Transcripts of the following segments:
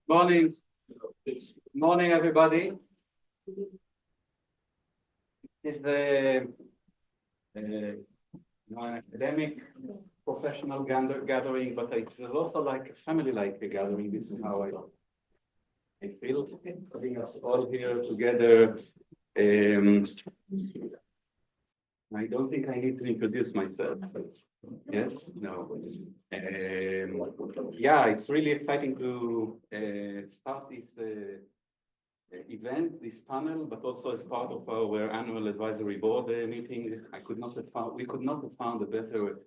Morning. Morning, everybody. It's an academic, professional gathering, but it's also like a family-like gathering. This is how I feel, putting us all here together. I don't think I need to introduce myself. Yes, no. Yeah, it's really exciting to start this event, this panel, but also as part of our annual advisory board meeting. We could not have found a better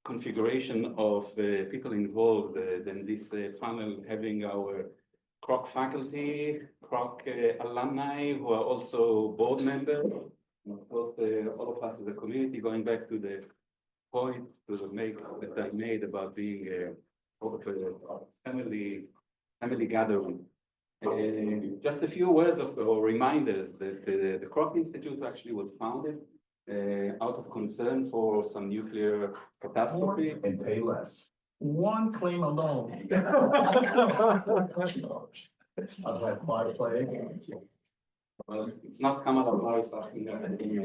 configuration of people involved than this panel, having our Kroc faculty, Kroc alumni, who are also board members. Of course, all of us as a community, going back to the point that I made about being a family gathering. Just a few words or reminders that the Kroc Institute actually was founded out of concern for some nuclear catastrophe. And pay less. One claim alone. I've had 5 plays. Well, it's not Kamala Harris asking us anything.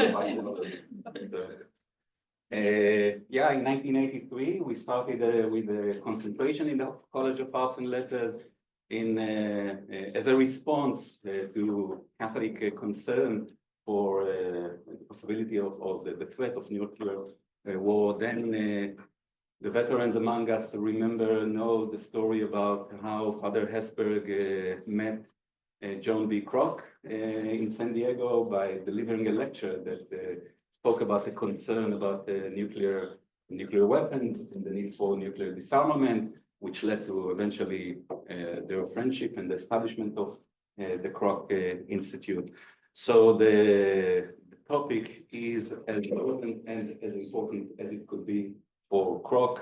Yeah, in 1983, we started with a concentration in the College of Arts and Letters as a response to Catholic concern for the possibility of the threat of nuclear war. Then the veterans among us know the story about how Father Hesburgh met John B. Kroc in San Diego by delivering a lecture that spoke about the concern about nuclear weapons and the need for nuclear disarmament, which led to eventually their friendship and the establishment of the Kroc Institute. So the topic is as relevant and as important as it could be for Kroc.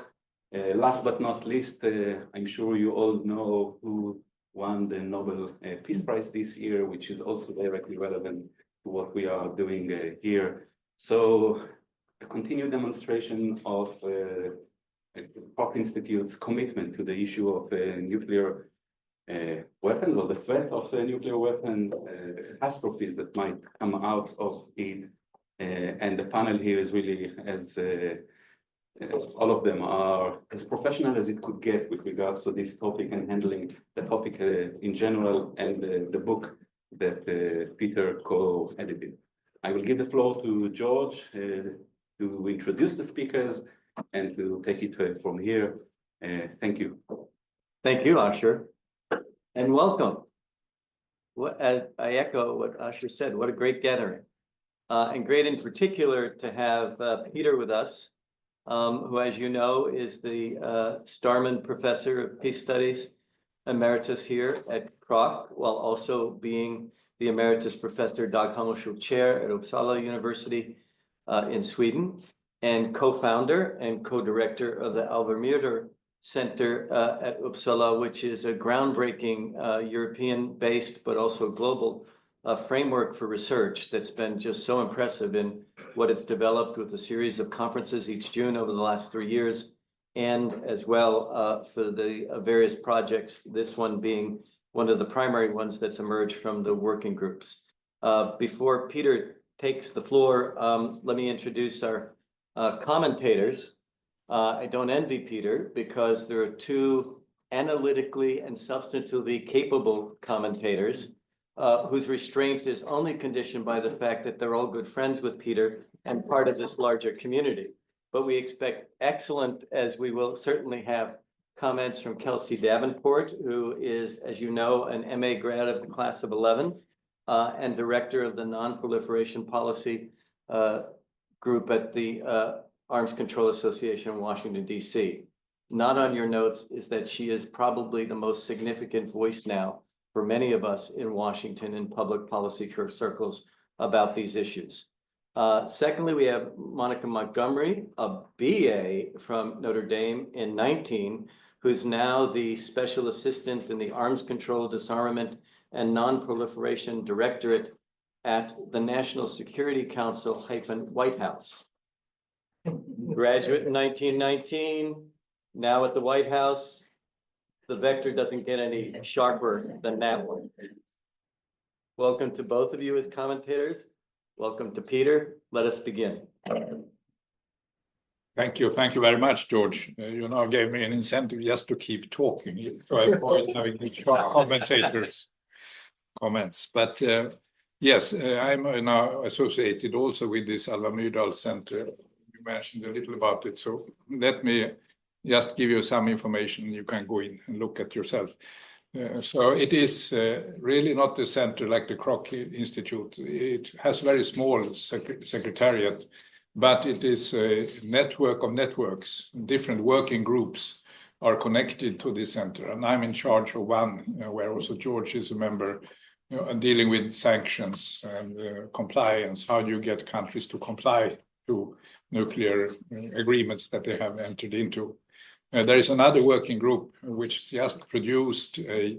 Last but not least, I'm sure you all know who won the Nobel Peace Prize this year, which is also directly relevant to what we are doing here. So a continued demonstration of the Kroc Institute's commitment to the issue of nuclear weapons, or the threat of nuclear weapons, the catastrophes that might come out of it. And the panel here is really, as all of them are as professional as it could get with regards to this topic and handling the topic in general, and the book that Peter co-edited. I will give the floor to George to introduce the speakers and to take it from here. Thank you. Thank you, Asher, and welcome. As I echo what Asher said, what a great gathering, and great in particular to have Peter with us, who, as you know, is the Starmann Professor of Peace Studies, emeritus here at Kroc, while also being the Emeritus Professor Dag Hammarskjöld Chair at Uppsala University in Sweden, and co-founder and co-director of the Alvar Müller Center at Uppsala, which is a groundbreaking European-based but also global framework for research that's been just so impressive in what it's developed with a series of conferences each June over the last 3 years, and as well for the various projects, this one being one of the primary ones that's emerged from the working groups. Before Peter takes the floor, let me introduce our commentators. I don't envy Peter, because there are 2 analytically and substantively capable commentators whose restraint is only conditioned by the fact that they're all good friends with Peter and part of this larger community. But we expect excellent, as we will certainly have, comments from Kelsey Davenport, who is, as you know, an MA grad of the class of 11 and director of the Non-Proliferation Policy group at the Arms Control Association in Washington, D.C. Not on your notes is that she is probably the most significant voice now for many of us in Washington in public policy circles about these issues. Secondly, we have Monica Montgomery, a BA from Notre Dame in 19, who's now the Special Assistant in the Arms Control, Disarmament, and Non-Proliferation Directorate at the National Security Council - White House. Graduate in 1919, now at the White House, the vector doesn't get any sharper than that one. Welcome to both of you as commentators. Welcome to Peter. Let us begin. Thank you very much, George. You now gave me an incentive just to keep talking, so I avoid having the commentators' comments. But yes, I'm now associated also with this Alva Myrdal Center. You mentioned a little about it, so let me just give you some information. You can go in and look at yourself. So it is really not the center like the Kroc Institute. It has very small secretariat, but it is a network of networks. Different working groups are connected to this center, and I'm in charge of one, where also George is a member, dealing with sanctions and compliance. How do you get countries to comply to nuclear agreements that they have entered into? There is another working group which just produced a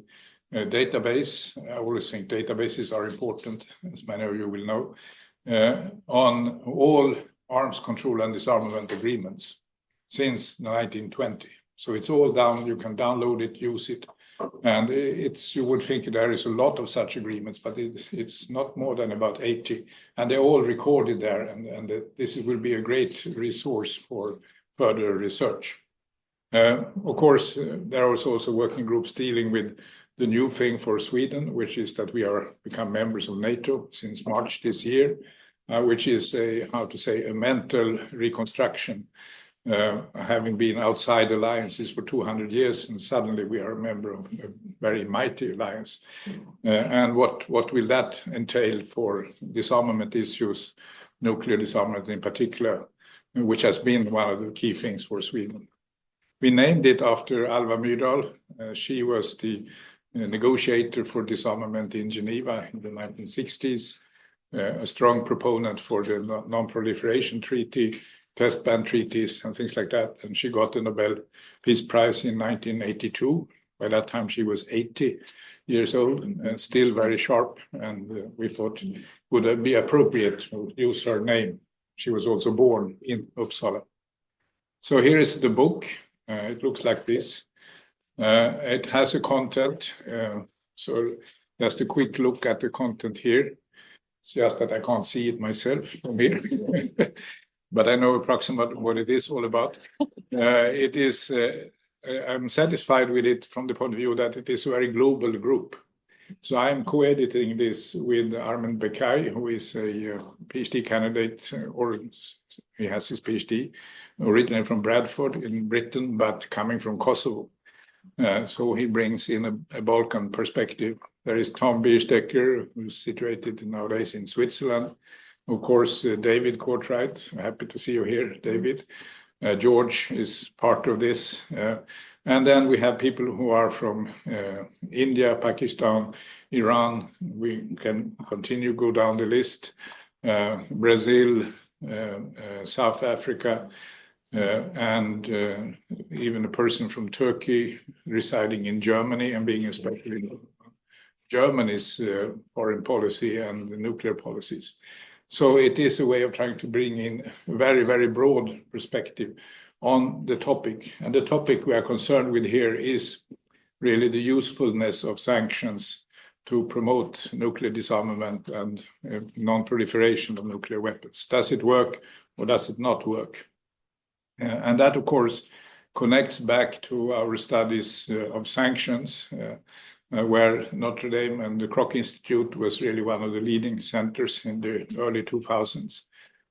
database. I always think databases are important, as many of you will know, on all arms control and disarmament agreements since 1920. So it's all down, you can download it, use it. And you would think there is a lot of such agreements, but it's not more than about 80. And they're all recorded there, and this will be a great resource for further research. Of course, there are also working groups dealing with the new thing for Sweden, which is that we are become members of NATO since March this year, which is a mental reconstruction, having been outside alliances for 200 years, and suddenly we are a member of a very mighty alliance. And what will that entail for disarmament issues, nuclear disarmament in particular, which has been one of the key things for Sweden. We named it after Alva Myrdal. She was the negotiator for disarmament in Geneva in the 1960s, a strong proponent for the Non-Proliferation Treaty, test ban treaties and things like that. And she got the Nobel Peace Prize in 1982. By that time, she was 80 years old and still very sharp. And we thought it would be appropriate to use her name. She was also born in Uppsala. So here is the book. It looks like this. It has a content. So just a quick look at the content here. It's just that I can't see it myself from here, but I know approximately what it is all about. It is, I'm satisfied with it from the point of view that it is a very global group. So I'm co-editing this with Armend Bekaj, who is a PhD candidate, or he has his PhD, originally from Bradford in Britain, but coming from Kosovo. So he brings in a Balkan perspective. There is Tom Bierstecker, who's situated nowadays in Switzerland. Of course, David Courtwright, happy to see you here, David. George is part of this. And then we have people who are from India, Pakistan, Iran. We can continue, go down the list. Brazil, South Africa, and even a person from Turkey residing in Germany and being especially Germany's foreign policy and nuclear policies. So it is a way of trying to bring in a very, very broad perspective on the topic. And the topic we are concerned with here is really the usefulness of sanctions to promote nuclear disarmament and non-proliferation of nuclear weapons. Does it work or does it not work? And that, of course, connects back to our studies of sanctions, where Notre Dame and the Kroc Institute was really one of the leading centers in the early 2000s,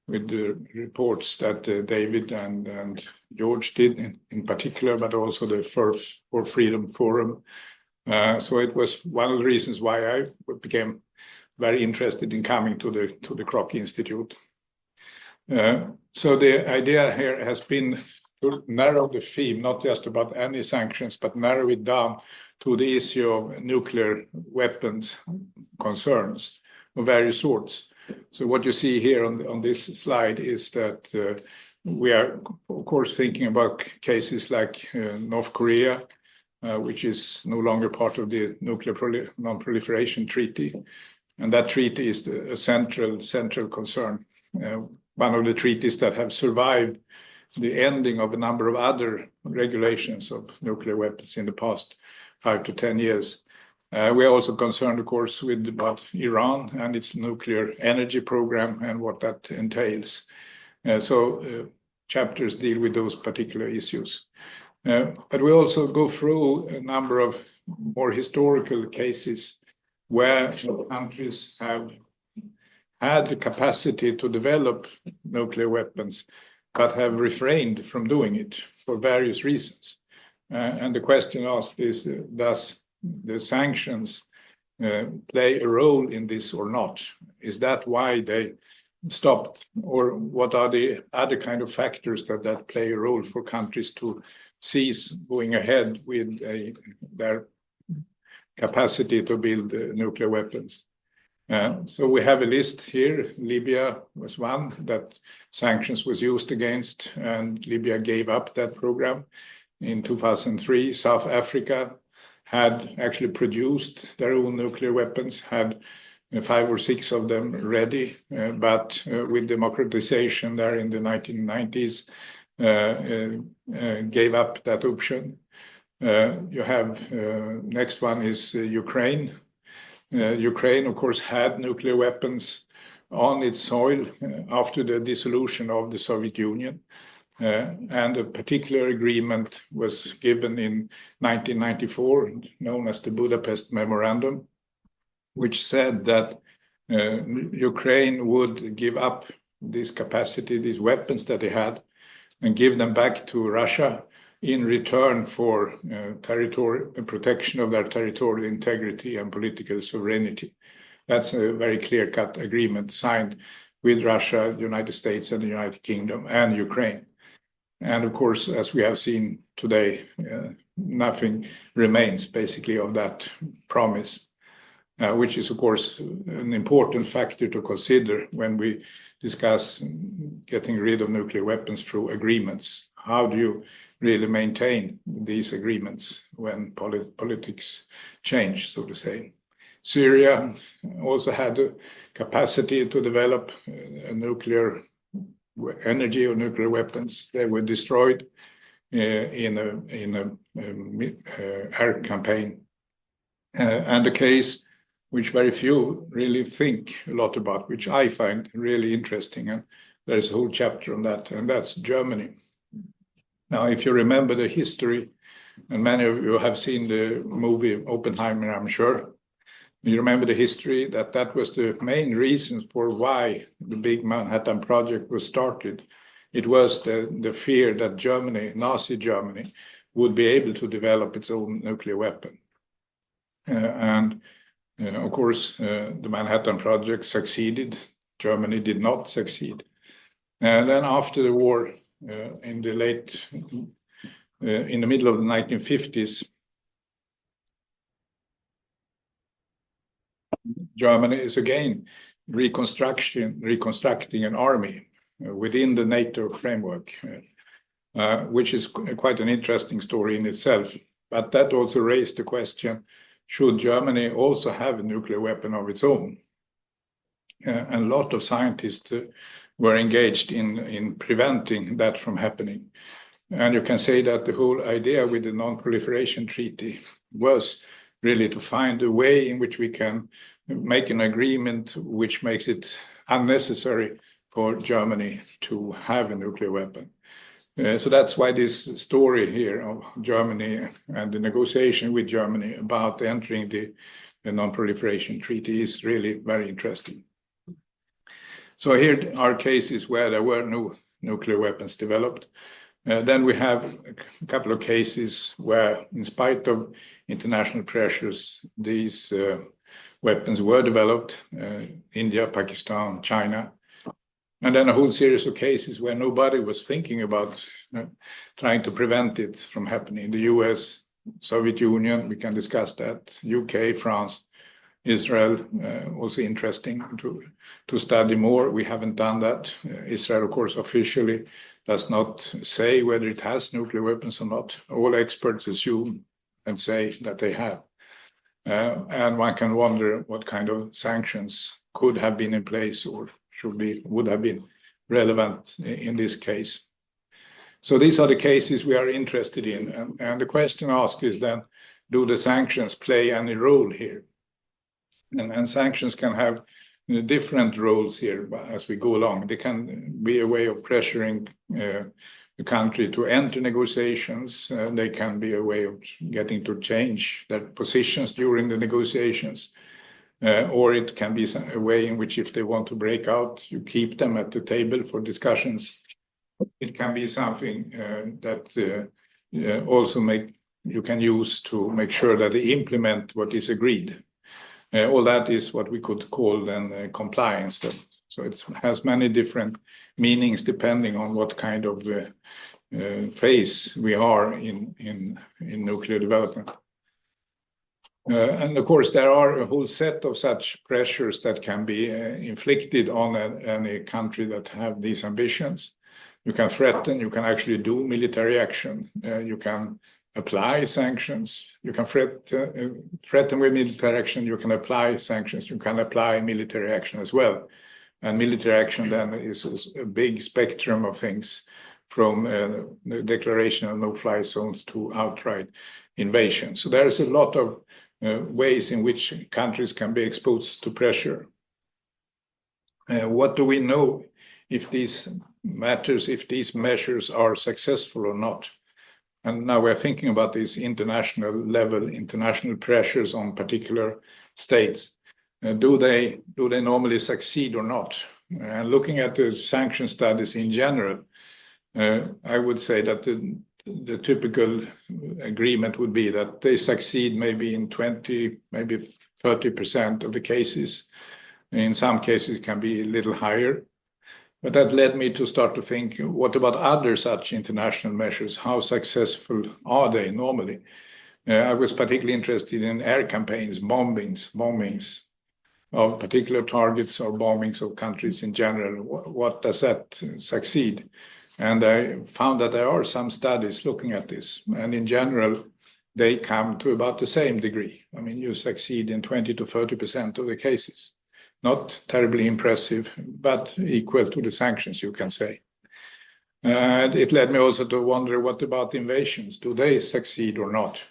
with the reports that David and George did in particular, but also the First for Freedom Forum. So it was one of the reasons why I became very interested in coming to the Kroc Institute. So the idea here has been to narrow the theme, not just about any sanctions, but narrow it down to the issue of nuclear weapons concerns of various sorts. So what you see here on this slide is that we are, of course, thinking about cases like North Korea, which is no longer part of the Nuclear Non-Proliferation Treaty. And that treaty is a central concern. One of the treaties that have survived the ending of a number of other regulations of nuclear weapons in the past 5 to 10 years. We are also concerned, of course, with about Iran and its nuclear energy program and what that entails. Chapters deal with those particular issues. But we also go through a number of more historical cases where countries have had the capacity to develop nuclear weapons, but have refrained from doing it for various reasons. And the question asked is, does the sanctions play a role in this or not? Is that why they stopped, or what are the other kind of factors that play a role for countries to cease going ahead with their capacity to build nuclear weapons? So we have a list here. Libya was one that sanctions was used against, and Libya gave up that program in 2003. South Africa had actually produced their own nuclear weapons, had 5 or 6 of them ready, but with democratization there in the 1990s, gave up that option. You have, next one is Ukraine. Ukraine, of course, had nuclear weapons on its soil after the dissolution of the Soviet Union. And a particular agreement was given in 1994, known as the Budapest Memorandum, which said that Ukraine would give up this capacity, these weapons that they had, and give them back to Russia in return for protection of their territorial integrity and political sovereignty. That's a very clear-cut agreement signed with Russia, the United States, and the United Kingdom, and Ukraine. And of course, as we have seen today, nothing remains basically of that promise, which is, of course, an important factor to consider when we discuss getting rid of nuclear weapons through agreements. How do you really maintain these agreements when politics change, so to say? Syria also had the capacity to develop nuclear energy or nuclear weapons. They were destroyed in an air campaign. And a case which very few really think a lot about, which I find really interesting. And there's a whole chapter on that, and that's Germany. Now, if you remember the history, and many of you have seen the movie Oppenheimer, I'm sure, you remember the history that was the main reasons for why the big Manhattan Project was started. It was the fear that Germany, Nazi Germany, would be able to develop its own nuclear weapon. Of course, the Manhattan Project succeeded. Germany did not succeed. And then after the war, in the middle of the 1950s, Germany is again reconstructing an army within the NATO framework, which is quite an interesting story in itself. But that also raised the question, should Germany also have a nuclear weapon of its own? And a lot of scientists were engaged in preventing that from happening. And you can say that the whole idea with the Non-Proliferation Treaty was really to find a way in which we can make an agreement which makes it unnecessary for Germany to have a nuclear weapon. So that's why this story here of Germany and the negotiation with Germany about entering the Non-Proliferation Treaty is really very interesting. So here are cases where there were no nuclear weapons developed. Then we have a couple of cases where, in spite of international pressures, these weapons were developed, India, Pakistan, China. And then a whole series of cases where nobody was thinking about trying to prevent it from happening. The US, Soviet Union, we can discuss that, UK, France, Israel, also interesting to study more. We haven't done that. Israel, of course, officially does not say whether it has nuclear weapons or not. All experts assume and say that they have. And one can wonder what kind of sanctions could have been in place or would have been relevant in this case. So these are the cases we are interested in. And the question asked is then, do the sanctions play any role here? And sanctions can have different roles here as we go along. They can be a way of pressuring the country to enter negotiations. They can be a way of getting to change their positions during the negotiations. Or it can be a way in which if they want to break out, you keep them at the table for discussions. It can be something that also you can use to make sure that they implement what is agreed. All that is what we could call then compliance. So it has many different meanings depending on what kind of phase we are in nuclear development. And of course, there are a whole set of such pressures that can be inflicted on any country that have these ambitions. You can threaten, you can actually do military action, you can apply sanctions, you can threaten with military action, you can apply sanctions, you can apply military action as well. And military action then is a big spectrum of things, from the declaration of no-fly zones to outright invasion. So there is a lot of ways in which countries can be exposed to pressure. What do we know if these matters, if these measures are successful or not? And now we're thinking about these international level, international pressures on particular states. Do they normally succeed or not? And looking at the sanction studies in general, I would say that the typical agreement would be that they succeed maybe in 20, maybe 30% of the cases. In some cases, it can be a little higher. But that led me to start to think, what about other such international measures? How successful are they normally? I was particularly interested in air campaigns, bombings of particular targets or bombings of countries in general. What does that succeed? And I found that there are some studies looking at this. And in general, they come to about the same degree. I mean, you succeed in 20 to 30% of the cases. Not terribly impressive, but equal to the sanctions, you can say. And it led me also to wonder, what about invasions? Do they succeed or not?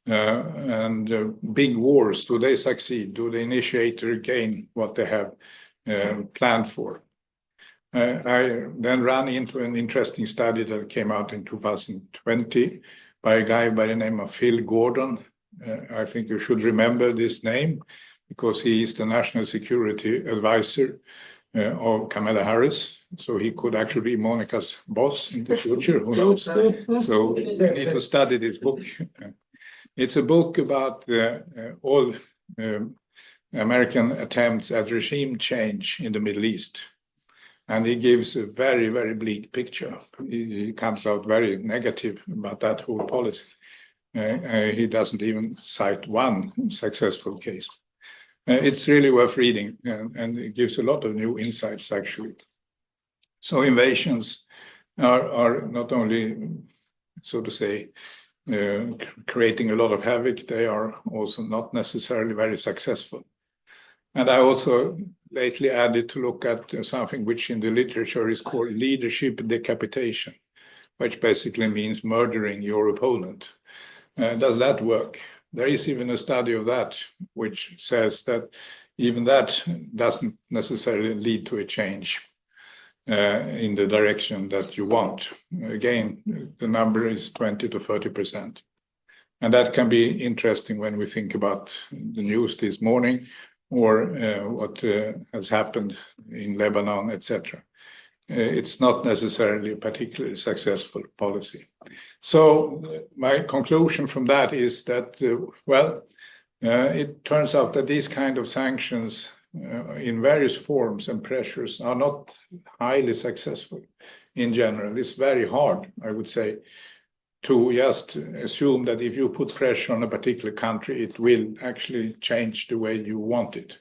And big wars, do they succeed? Do the initiator gain what they have planned for? I then ran into an interesting study that came out in 2020 by a guy by the name of Phil Gordon. I think you should remember this name because he is the national security advisor of Kamala Harris. So he could actually be Monica's boss in the future, who knows? So you need to study this book. It's a book about all American attempts at regime change in the Middle East. And he gives a very, very bleak picture. He comes out very negative about that whole policy. He doesn't even cite one successful case. It's really worth reading, and it gives a lot of new insights, actually. So invasions are not only, so to say, creating a lot of havoc, they are also not necessarily very successful. And I also lately added to look at something which in the literature is called leadership decapitation, which basically means murdering your opponent. Does that work? There is even a study of that, which says that even that doesn't necessarily lead to a change in the direction that you want. Again, the number is 20 to 30%. And that can be interesting when we think about the news this morning, or what has happened in Lebanon, etc. It's not necessarily a particularly successful policy. So my conclusion from that is that, it turns out that these kind of sanctions in various forms and pressures are not highly successful in general. It's very hard, I would say, to just assume that if you put pressure on a particular country, it will actually change the way you want it.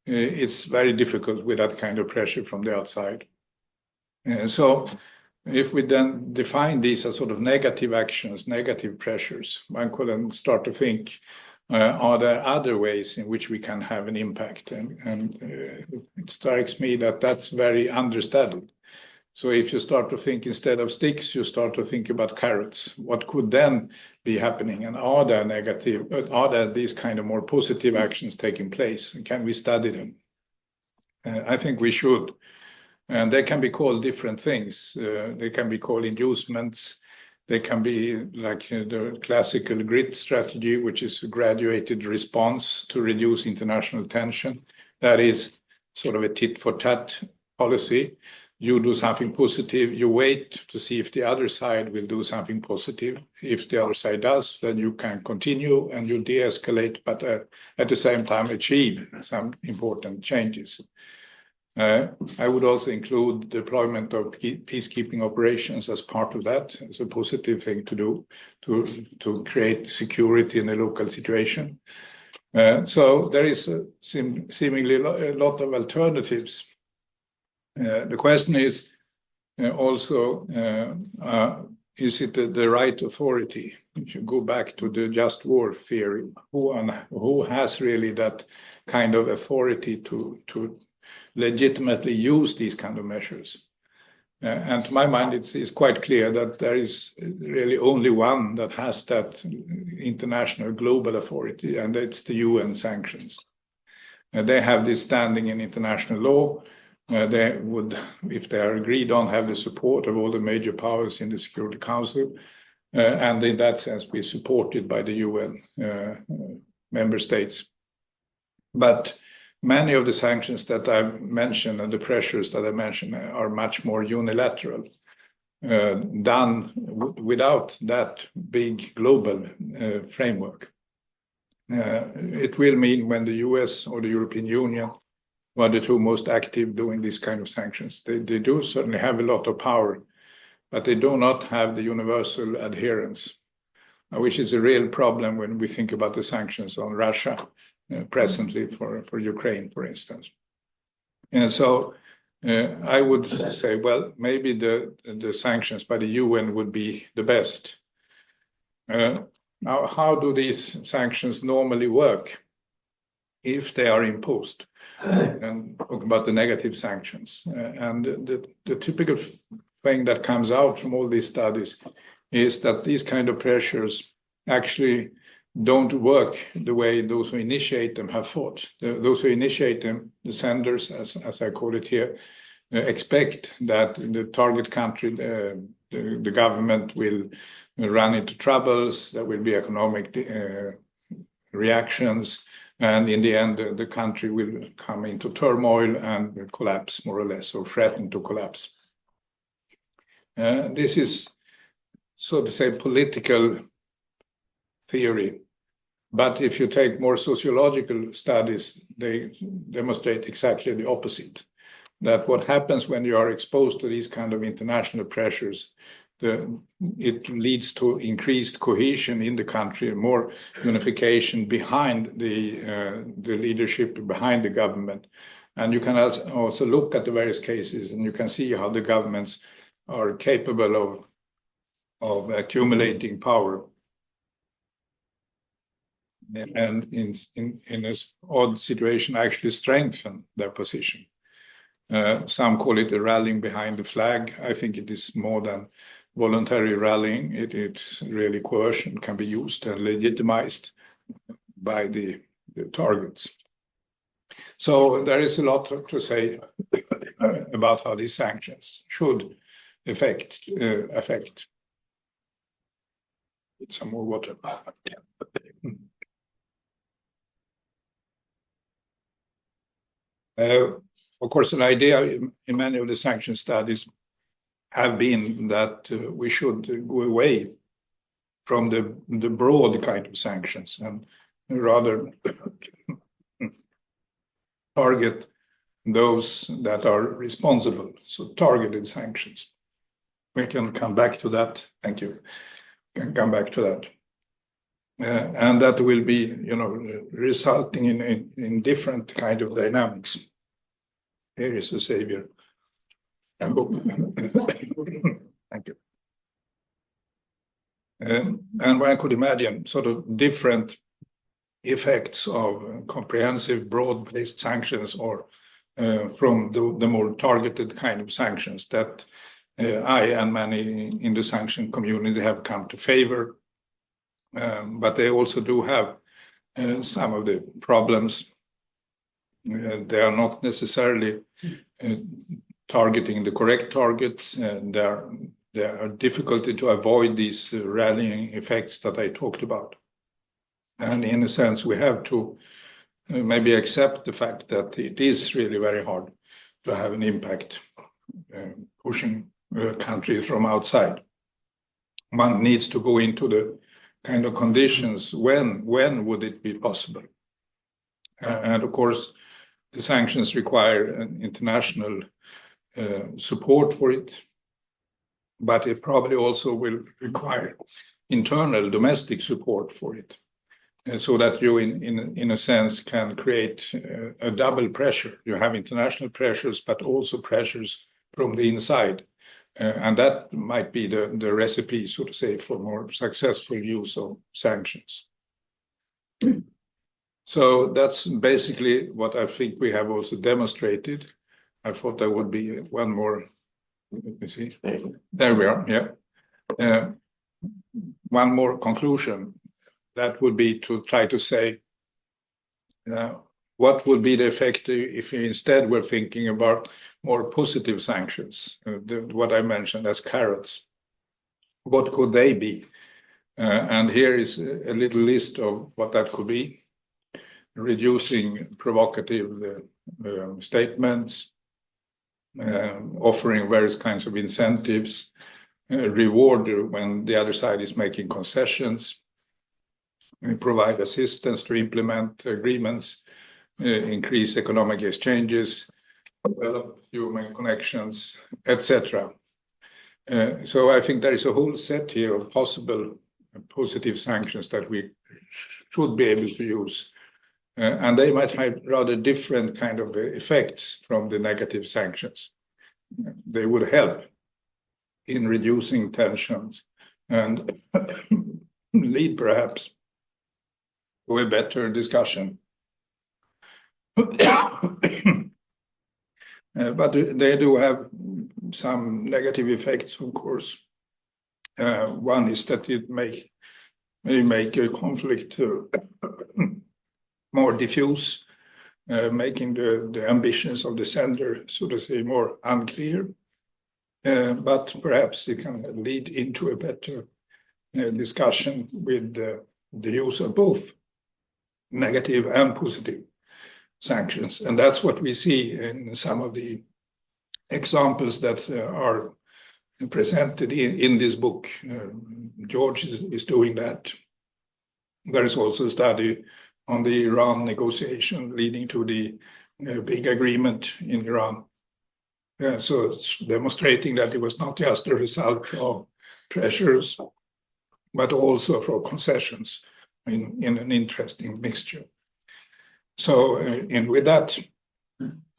It's very difficult with that kind of pressure from the outside. So if we then define these as sort of negative actions, negative pressures, one could then start to think, are there other ways in which we can have an impact? And it strikes me that that's very understudied. So if you start to think instead of sticks, you start to think about carrots. What could then be happening? And are there these kind of more positive actions taking place? And can we study them? I think we should. And they can be called different things. They can be called inducements. They can be like the classical grit strategy, which is a graduated response to reduce international tension. That is sort of a tit-for-tat policy. You do something positive, you wait to see if the other side will do something positive. If the other side does, then you can continue and you de-escalate, but at the same time achieve some important changes. I would also include deployment of peacekeeping operations as part of that. It's a positive thing to do to create security in a local situation. So there is seemingly a lot of alternatives. The question is also, is it the right authority? If you go back to the just war theory, who has really that kind of authority to legitimately use these kind of measures? And to my mind, it's quite clear that there is really only one that has that international global authority, and it's the UN sanctions. They have this standing in international law. They would, if they are agreed on, have the support of all the major powers in the Security Council, and in that sense be supported by the UN member states. But many of the sanctions that I've mentioned and the pressures that I mentioned are much more unilateral, done without that big global framework. It will mean when the US or the European Union were the two most active doing this kind of sanctions. They do certainly have a lot of power, but they do not have the universal adherence, which is a real problem when we think about the sanctions on Russia presently for Ukraine, for instance. And so I would say, well, maybe the sanctions by the UN would be the best. Now, how do these sanctions normally work if they are imposed? And talk about the negative sanctions. And the typical thing that comes out from all these studies is that these kind of pressures actually don't work the way those who initiate them have thought. Those who initiate them, the senders, as I call it here, expect that the target country, the government will run into troubles, there will be economic reactions, and in the end, the country will come into turmoil and collapse, more or less, or threaten to collapse. This is, so to say, political theory. But if you take more sociological studies, they demonstrate exactly the opposite. That what happens when you are exposed to these kind of international pressures, it leads to increased cohesion in the country, more unification behind the leadership, behind the government. And you can also look at the various cases and you can see how the governments are capable of accumulating power. And in this odd situation, actually strengthen their position. Some call it a rallying behind the flag. I think it is more than voluntary rallying. It's really coercion, can be used and legitimized by the targets. So there is a lot to say about how these sanctions should affect. Some more water. Of course, an idea in many of the sanction studies have been that we should go away from the broad kind of sanctions and rather target those that are responsible, so targeted sanctions. We can come back to that. Thank you. We can come back to that. And that will be, resulting in different kind of dynamics. Here is a savior. Thank you. And one could imagine sort of different effects of comprehensive broad-based sanctions or from the more targeted kind of sanctions that I and many in the sanction community have come to favor. But they also do have some of the problems. They are not necessarily targeting the correct targets, and there are difficulty to avoid these rallying effects that I talked about. And in a sense, we have to maybe accept the fact that it is really very hard to have an impact pushing countries from outside. One needs to go into the kind of conditions when would it be possible? And of course, the sanctions require an international support for it, but it probably also will require internal domestic support for it, so that you in a sense can create a double pressure. You have international pressures, but also pressures from the inside. And that might be the recipe, so to say, for more successful use of sanctions. So that's basically what I think we have also demonstrated. I thought there would be one more. Let me see. There we are. Yeah. One more conclusion. That would be to try to say, what would be the effect if we instead were thinking about more positive sanctions, what I mentioned as carrots? What could they be? And here is a little list of what that could be. Reducing provocative statements, offering various kinds of incentives, reward when the other side is making concessions, provide assistance to implement agreements, increase economic exchanges, develop human connections, etc. So I think there is a whole set here of possible positive sanctions that we should be able to use. And they might have rather different kind of effects from the negative sanctions. They would help in reducing tensions and lead perhaps to a better discussion. But they do have some negative effects, of course. One is that it may make a conflict more diffuse, making the ambitions of the sender, so to say, more unclear. But perhaps it can lead into a better discussion with the use of both negative and positive sanctions. And that's what we see in some of the examples that are presented in this book. George is doing that. There is also a study on the Iran negotiation leading to the big agreement in Iran. So it's demonstrating that it was not just a result of pressures, but also for concessions in an interesting mixture. So, and with that,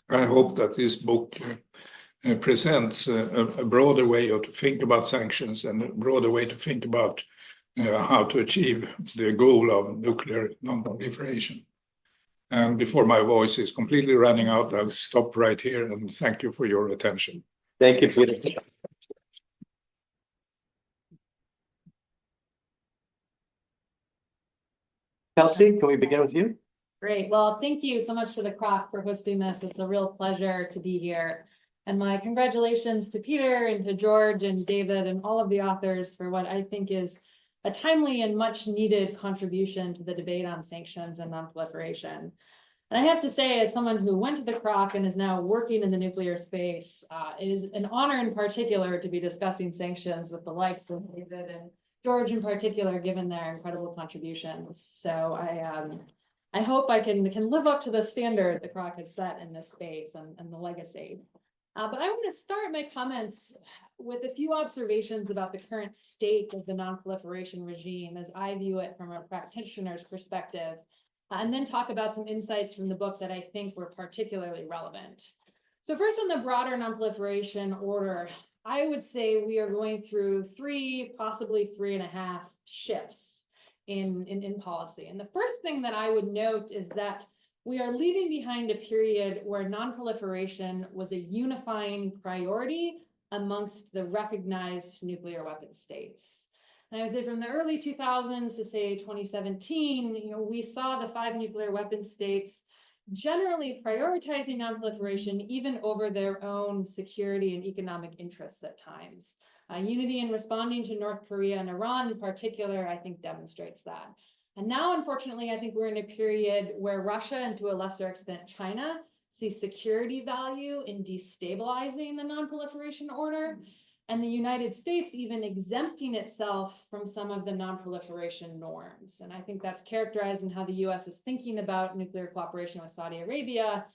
I hope that this book presents a broader way to think about sanctions and a broader way to think about how to achieve the goal of nuclear non-proliferation. And before my voice is completely running out, I'll stop right here and thank you for your attention. Thank you, Peter. Kelsey, can we begin with you? Great. Well, thank you so much to the Kroc for hosting this. It's a real pleasure to be here. And my congratulations to Peter and to George and David and all of the authors for what I think is a timely and much needed contribution to the debate on sanctions and non-proliferation. And I have to say, as someone who went to the Kroc and is now working in the nuclear space, it is an honor in particular to be discussing sanctions with the likes of David and George in particular, given their incredible contributions. So I hope I can live up to the standard the Kroc has set in this space and the legacy. But I want to start my comments with a few observations about the current state of the non-proliferation regime as I view it from a practitioner's perspective, and then talk about some insights from the book that I think were particularly relevant. So first, on the broader non-proliferation order, I would say we are going through 3, possibly 3.5 shifts in policy. And the first thing that I would note is that we are leaving behind a period where non-proliferation was a unifying priority amongst the recognized nuclear weapon states. And I would say from the early 2000s to say 2017, we saw the 5 nuclear weapon states generally prioritizing non-proliferation even over their own security and economic interests at times. Unity in responding to North Korea and Iran in particular, I think, demonstrates that. And now, unfortunately, I think we're in a period where Russia, and to a lesser extent China, see security value in destabilizing the non-proliferation order, and the United States even exempting itself from some of the non-proliferation norms. And I think that's characterized in how the US is thinking about nuclear cooperation with Saudi Arabia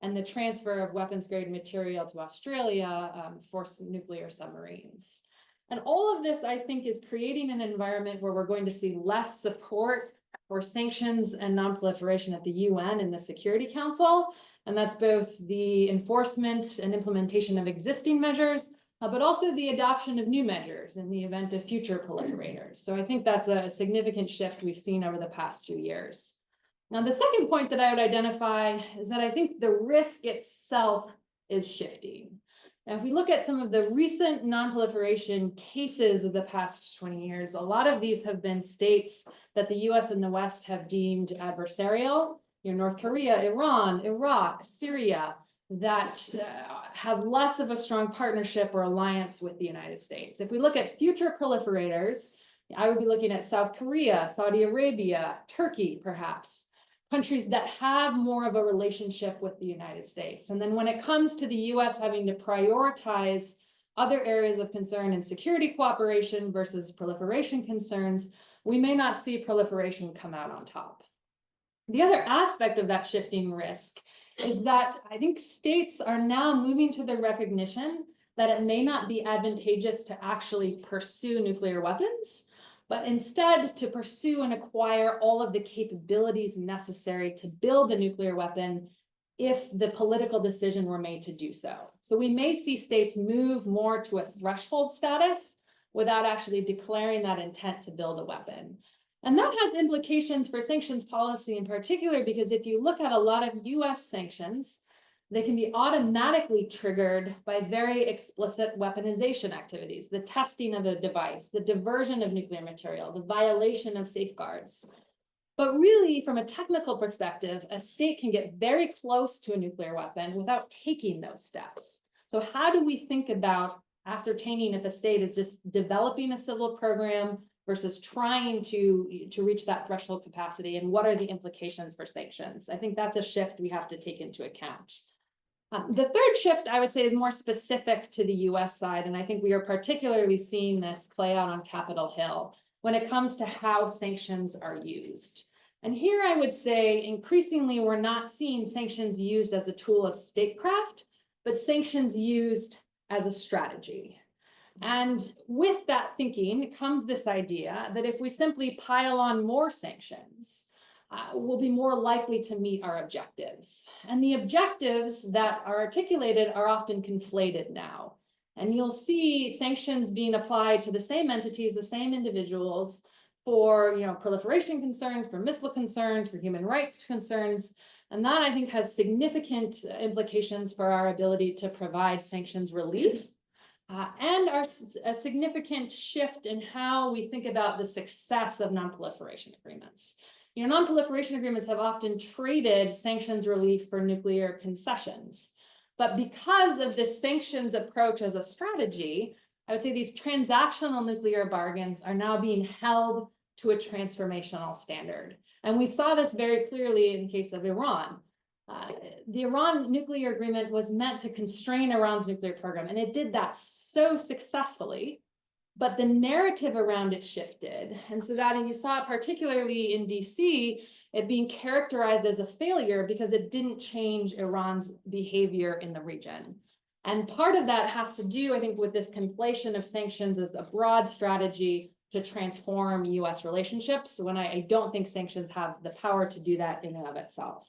and the transfer of weapons-grade material to Australia for nuclear submarines. And all of this, I think, is creating an environment where we're going to see less support for sanctions and non-proliferation at the UN and the Security Council. And that's both the enforcement and implementation of existing measures, but also the adoption of new measures in the event of future proliferators. So I think that's a significant shift we've seen over the past few years. Now, the second point that I would identify is that I think the risk itself is shifting. Now, if we look at some of the recent non-proliferation cases of the past 20 years, a lot of these have been states that the US and the West have deemed adversarial. North Korea, Iran, Iraq, Syria, that have less of a strong partnership or alliance with the United States. If we look at future proliferators, I would be looking at South Korea, Saudi Arabia, Turkey, perhaps, countries that have more of a relationship with the United States. And then when it comes to the US having to prioritize other areas of concern in security cooperation versus proliferation concerns, we may not see proliferation come out on top. The other aspect of that shifting risk is that I think states are now moving to the recognition that it may not be advantageous to actually pursue nuclear weapons, but instead to pursue and acquire all of the capabilities necessary to build a nuclear weapon if the political decision were made to do so. So we may see states move more to a threshold status without actually declaring that intent to build a weapon. And that has implications for sanctions policy in particular, because if you look at a lot of US sanctions, they can be automatically triggered by very explicit weaponization activities, the testing of a device, the diversion of nuclear material, the violation of safeguards. But really, from a technical perspective, a state can get very close to a nuclear weapon without taking those steps. So how do we think about ascertaining if a state is just developing a civil program versus trying to reach that threshold capacity, and what are the implications for sanctions? I think that's a shift we have to take into account. The third shift, I would say, is more specific to the US side, and I think we are particularly seeing this play out on Capitol Hill when it comes to how sanctions are used. And here I would say increasingly we're not seeing sanctions used as a tool of statecraft, but sanctions used as a strategy. And with that thinking comes this idea that if we simply pile on more sanctions, we'll be more likely to meet our objectives. And the objectives that are articulated are often conflated now. And you'll see sanctions being applied to the same entities, the same individuals for proliferation concerns, for missile concerns, for human rights concerns. And that, I think, has significant implications for our ability to provide sanctions relief. And a significant shift in how we think about the success of non-proliferation agreements. Non-proliferation agreements have often traded sanctions relief for nuclear concessions. But because of this sanctions approach as a strategy, I would say these transactional nuclear bargains are now being held to a transformational standard. And we saw this very clearly in the case of Iran. The Iran nuclear agreement was meant to constrain Iran's nuclear program, and it did that so successfully, but the narrative around it shifted. And so that, and you saw it particularly in DC, it being characterized as a failure because it didn't change Iran's behavior in the region. And part of that has to do, I think, with this conflation of sanctions as a broad strategy to transform US relationships, when I don't think sanctions have the power to do that in and of itself.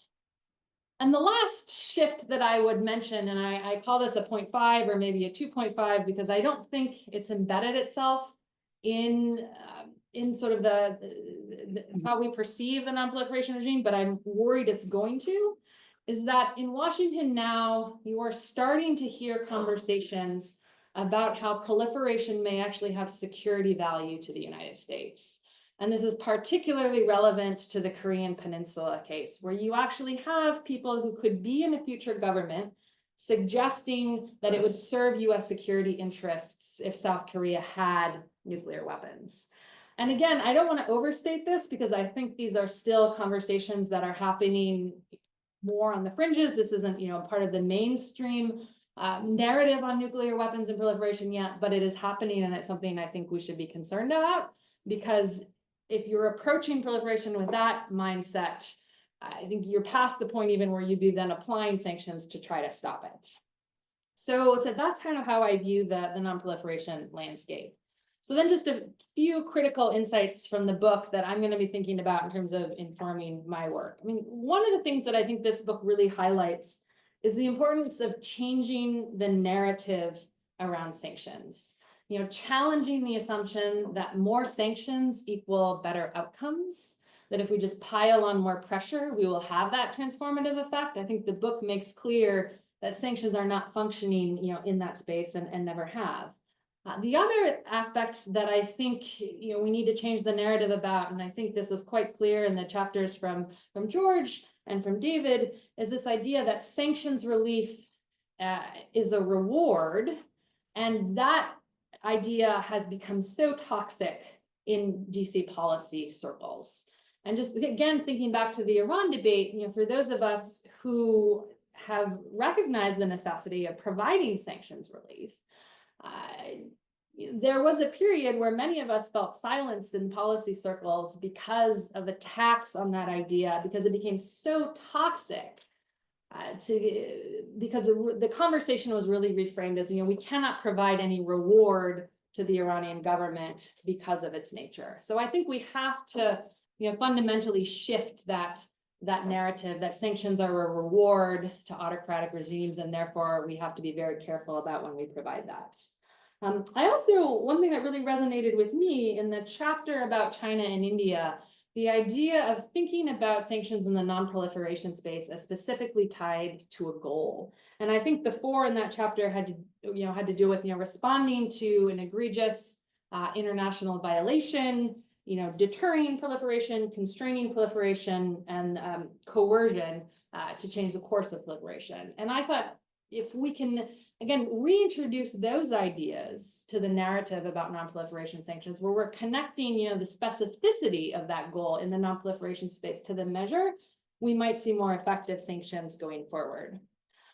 And the last shift that I would mention, and I call this a 0.5 or maybe a 2.5, because I don't think it's embedded itself in sort of the how we perceive the non-proliferation regime, but I'm worried it's going to, is that in Washington now, you are starting to hear conversations about how proliferation may actually have security value to the United States. And this is particularly relevant to the Korean Peninsula case, where you actually have people who could be in a future government suggesting that it would serve US security interests if South Korea had nuclear weapons. And again, I don't want to overstate this because I think these are still conversations that are happening more on the fringes. This isn't, part of the mainstream narrative on nuclear weapons and proliferation yet, but it is happening, and it's something I think we should be concerned about, because if you're approaching proliferation with that mindset, I think you're past the point even where you'd be then applying sanctions to try to stop it. So that's kind of how I view the non-proliferation landscape. So then just a few critical insights from the book that I'm going to be thinking about in terms of informing my work. I mean, one of the things that I think this book really highlights is the importance of changing the narrative around sanctions. Challenging the assumption that more sanctions equal better outcomes, that if we just pile on more pressure, we will have that transformative effect. I think the book makes clear that sanctions are not functioning, in that space and never have. The other aspect that I think we need to change the narrative about, and I think this was quite clear in the chapters from George and from David, is this idea that sanctions relief is a reward, and that idea has become so toxic in DC policy circles. And just again, thinking back to the Iran debate, for those of us who have recognized the necessity of providing sanctions relief, there was a period where many of us felt silenced in policy circles because of attacks on that idea, because it became so toxic. Because the conversation was really reframed as, we cannot provide any reward to the Iranian government because of its nature. So I think we have to, fundamentally shift that narrative that sanctions are a reward to autocratic regimes, and therefore we have to be very careful about when we provide that. I also, one thing that really resonated with me in the chapter about China and India, the idea of thinking about sanctions in the non-proliferation space as specifically tied to a goal. And I think the four in that chapter had to do with, responding to an egregious international violation, deterring proliferation, constraining proliferation, and coercion to change the course of proliferation. And I thought, if we can, again, reintroduce those ideas to the narrative about non-proliferation sanctions, where we're connecting, the specificity of that goal in the non-proliferation space to the measure, we might see more effective sanctions going forward.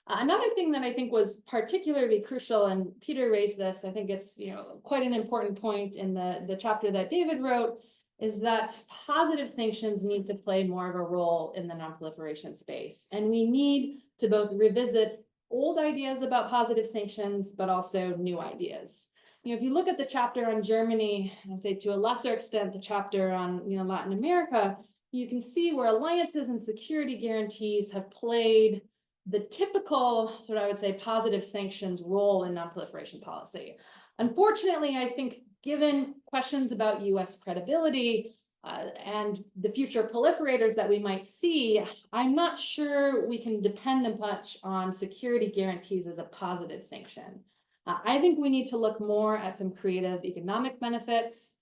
Another thing that I think was particularly crucial, and Peter raised this, I think it's quite an important point in the chapter that David wrote, is that positive sanctions need to play more of a role in the non-proliferation space. And we need to both revisit old ideas about positive sanctions, but also new ideas. If you look at the chapter on Germany, and I say to a lesser extent, the chapter on Latin America, you can see where alliances and security guarantees have played the typical, I would say, positive sanctions role in non-proliferation policy. Unfortunately, I think given questions about US credibility, and the future proliferators that we might see, I'm not sure we can depend much on security guarantees as a positive sanction. I think we need to look more at some creative economic benefits.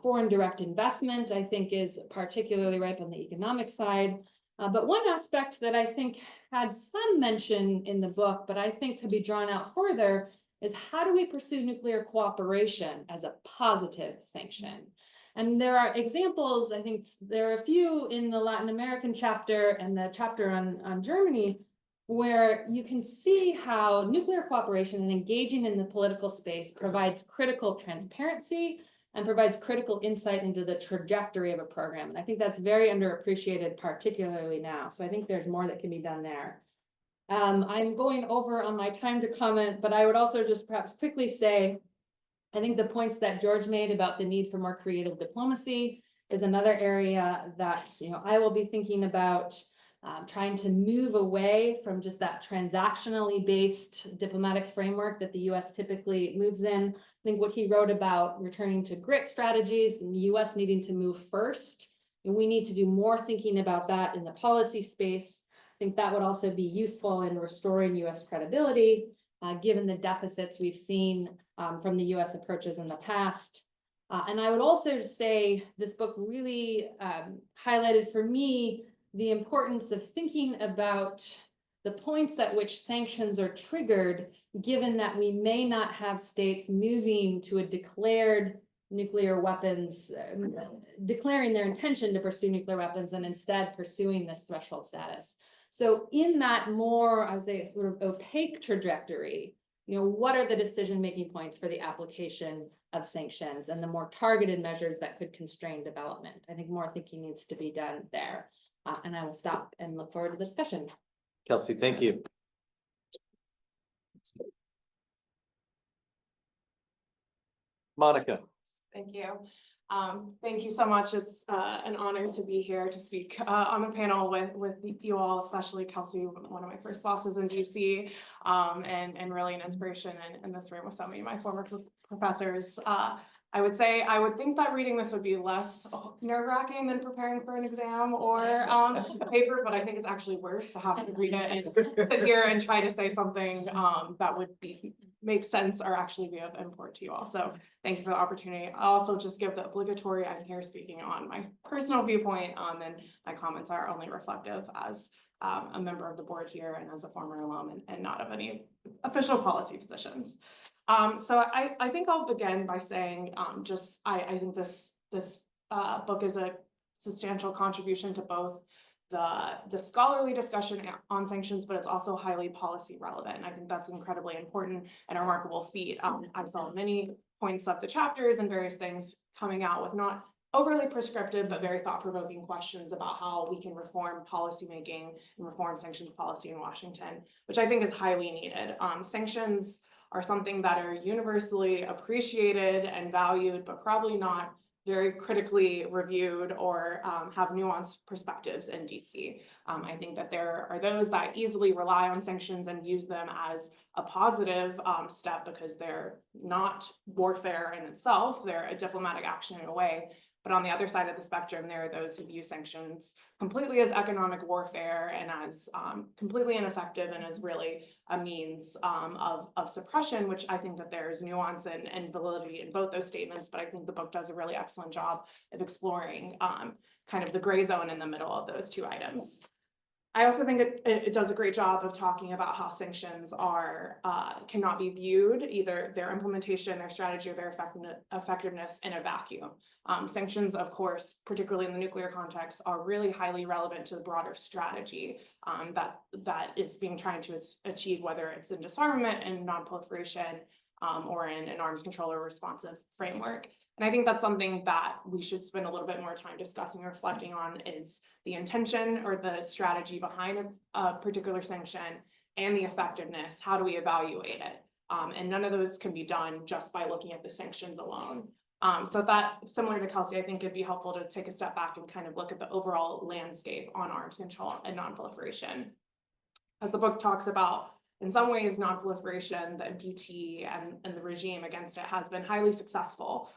Foreign direct investment, I think, is particularly ripe on the economic side. But one aspect that I think had some mention in the book, but I think could be drawn out further, is how do we pursue nuclear cooperation as a positive sanction? And there are examples, I think there are a few in the Latin American chapter and the chapter on Germany, where you can see how nuclear cooperation and engaging in the political space provides critical transparency and provides critical insight into the trajectory of a program. And I think that's very underappreciated, particularly now. So I think there's more that can be done there. I'm going over on my time to comment, but I would also just perhaps quickly say, I think the points that George made about the need for more creative diplomacy is another area that I will be thinking about, trying to move away from just that transactionally based diplomatic framework that the US typically moves in. I think what he wrote about returning to grit strategies and the US needing to move first And we need to do more thinking about that in the policy space. I think that would also be useful in restoring US credibility, given the deficits we've seen from the US approaches in the past. And I would also say this book really highlighted for me the importance of thinking about the points at which sanctions are triggered, given that we may not have states moving to a declared nuclear weapons, declaring their intention to pursue nuclear weapons and instead pursuing this threshold status. So in that more, I would say, sort of opaque trajectory, what are the decision-making points for the application of sanctions and the more targeted measures that could constrain development? I think more thinking needs to be done there. And I will stop and look forward to the discussion. Kelsey, thank you. Monica. Thank you. Thank you so much. It's an honor to be here to speak on the panel with you all, especially Kelsey, one of my first bosses in DC, and really an inspiration in this room with so many of my former professors. I would say I would think that reading this would be less nerve-wracking than preparing for an exam or a paper, but I think it's actually worse to have to read it and sit here and try to say something that would make sense or actually be of import to you all. So thank you for the opportunity. I'll also just give the obligatory, I'm here speaking on my personal viewpoint, and my comments are only reflective as a member of the board here and as a former alum and not of any official policy positions. So I think I'll begin by saying I think this book is a substantial contribution to both the scholarly discussion on sanctions, but it's also highly policy relevant. And I think that's incredibly important and a remarkable feat. I saw many points of the chapters and various things coming out with not overly prescriptive, but very thought-provoking questions about how we can reform policymaking and reform sanctions policy in Washington, which I think is highly needed. Sanctions are something that are universally appreciated and valued, but probably not very critically reviewed or have nuanced perspectives in DC. I think that there are those that easily rely on sanctions and use them as a positive step because they're not warfare in itself, they're a diplomatic action in a way. But on the other side of the spectrum, there are those who view sanctions completely as economic warfare and as completely ineffective and as really a means of suppression, which I think that there's nuance and validity in both those statements. But I think the book does a really excellent job of exploring kind of the gray zone in the middle of those two items. I also think it does a great job of talking about how sanctions cannot be viewed, either their implementation, their strategy, or their effectiveness in a vacuum. Sanctions, of course, particularly in the nuclear context, are really highly relevant to the broader strategy that is being trying to achieve, whether it's in disarmament and non-proliferation or in an arms control or responsive framework. And I think that's something that we should spend a little bit more time discussing and reflecting on is the intention or the strategy behind a particular sanction and the effectiveness. How do we evaluate it? And none of those can be done just by looking at the sanctions alone. So that, similar to Kelsey, I think it'd be helpful to take a step back and kind of look at the overall landscape on arms control and non-proliferation. As the book talks about, in some ways, non-proliferation, the NPT and the regime against it has been highly successful.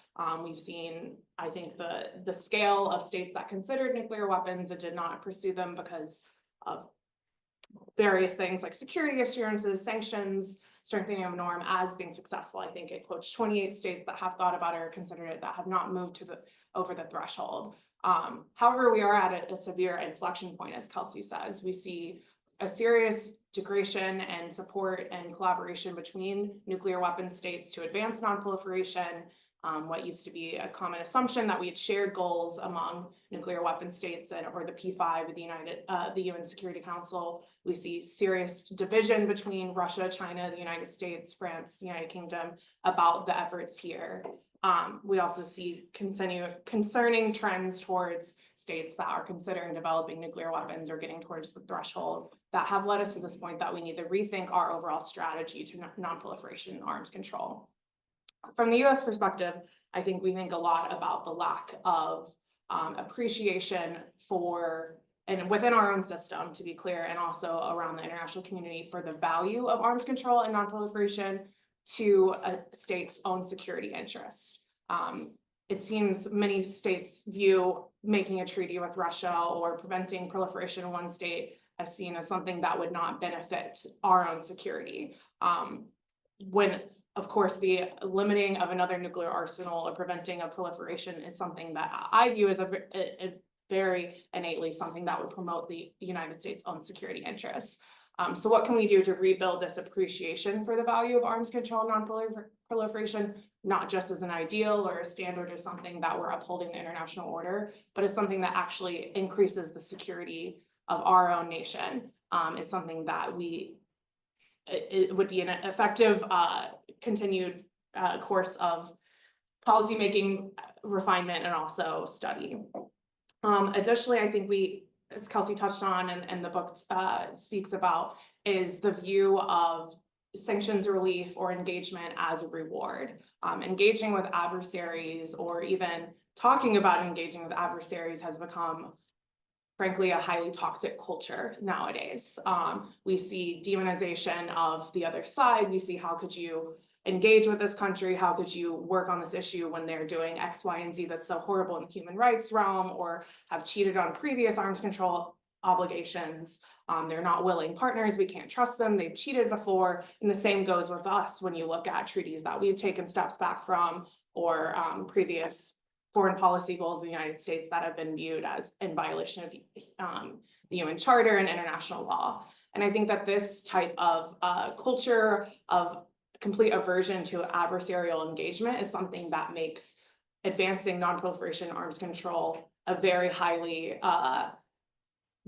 We've seen, I think, the scale of states that considered nuclear weapons and did not pursue them because of various things like security assurances, sanctions, strengthening of norm as being successful. I think it quotes 28 states that have thought about it or considered it that have not moved over the threshold. However, we are at a severe inflection point, as Kelsey says. We see a serious degradation and support and collaboration between nuclear weapon states to advance non-proliferation. What used to be a common assumption that we had shared goals among nuclear weapon states or the P5 of the UN Security Council. We see serious division between Russia, China, the United States, France, the United Kingdom about the efforts here. We also see concerning trends towards states that are considering developing nuclear weapons or getting towards the threshold that have led us to this point that we need to rethink our overall strategy to non-proliferation and arms control. From the US perspective, I think we think a lot about the lack of appreciation for, and within our own system, to be clear, and also around the international community for the value of arms control and non-proliferation to a state's own security interests. it seems many states view making a treaty with Russia or preventing proliferation in one state as seen as something that would not benefit our own security. When, of course, the limiting of another nuclear arsenal or preventing a proliferation is something that I view as a very innately something that would promote the United States' own security interests. So what can we do to rebuild this appreciation for the value of arms control and non-proliferation, not just as an ideal or a standard or something that we're upholding the international order, but as something that actually increases the security of our own nation? It's something that it would be an effective continued course of policymaking, refinement, and also study. Additionally, I think as Kelsey touched on and the book speaks about, is the view of sanctions relief or engagement as a reward. Engaging with adversaries or even talking about engaging with adversaries has become, frankly, a highly toxic culture nowadays. We see demonization of the other side. We see, how could you engage with this country? How could you work on this issue when they're doing X, Y, and Z that's so horrible in the human rights realm, or have cheated on previous arms control obligations? They're not willing partners. We can't trust them. They've cheated before. And the same goes with us when you look at treaties that we've taken steps back from, or previous foreign policy goals of the United States that have been viewed as in violation of the UN Charter and international law. And I think that this type of culture of complete aversion to adversarial engagement is something that makes advancing non-proliferation arms control a very highly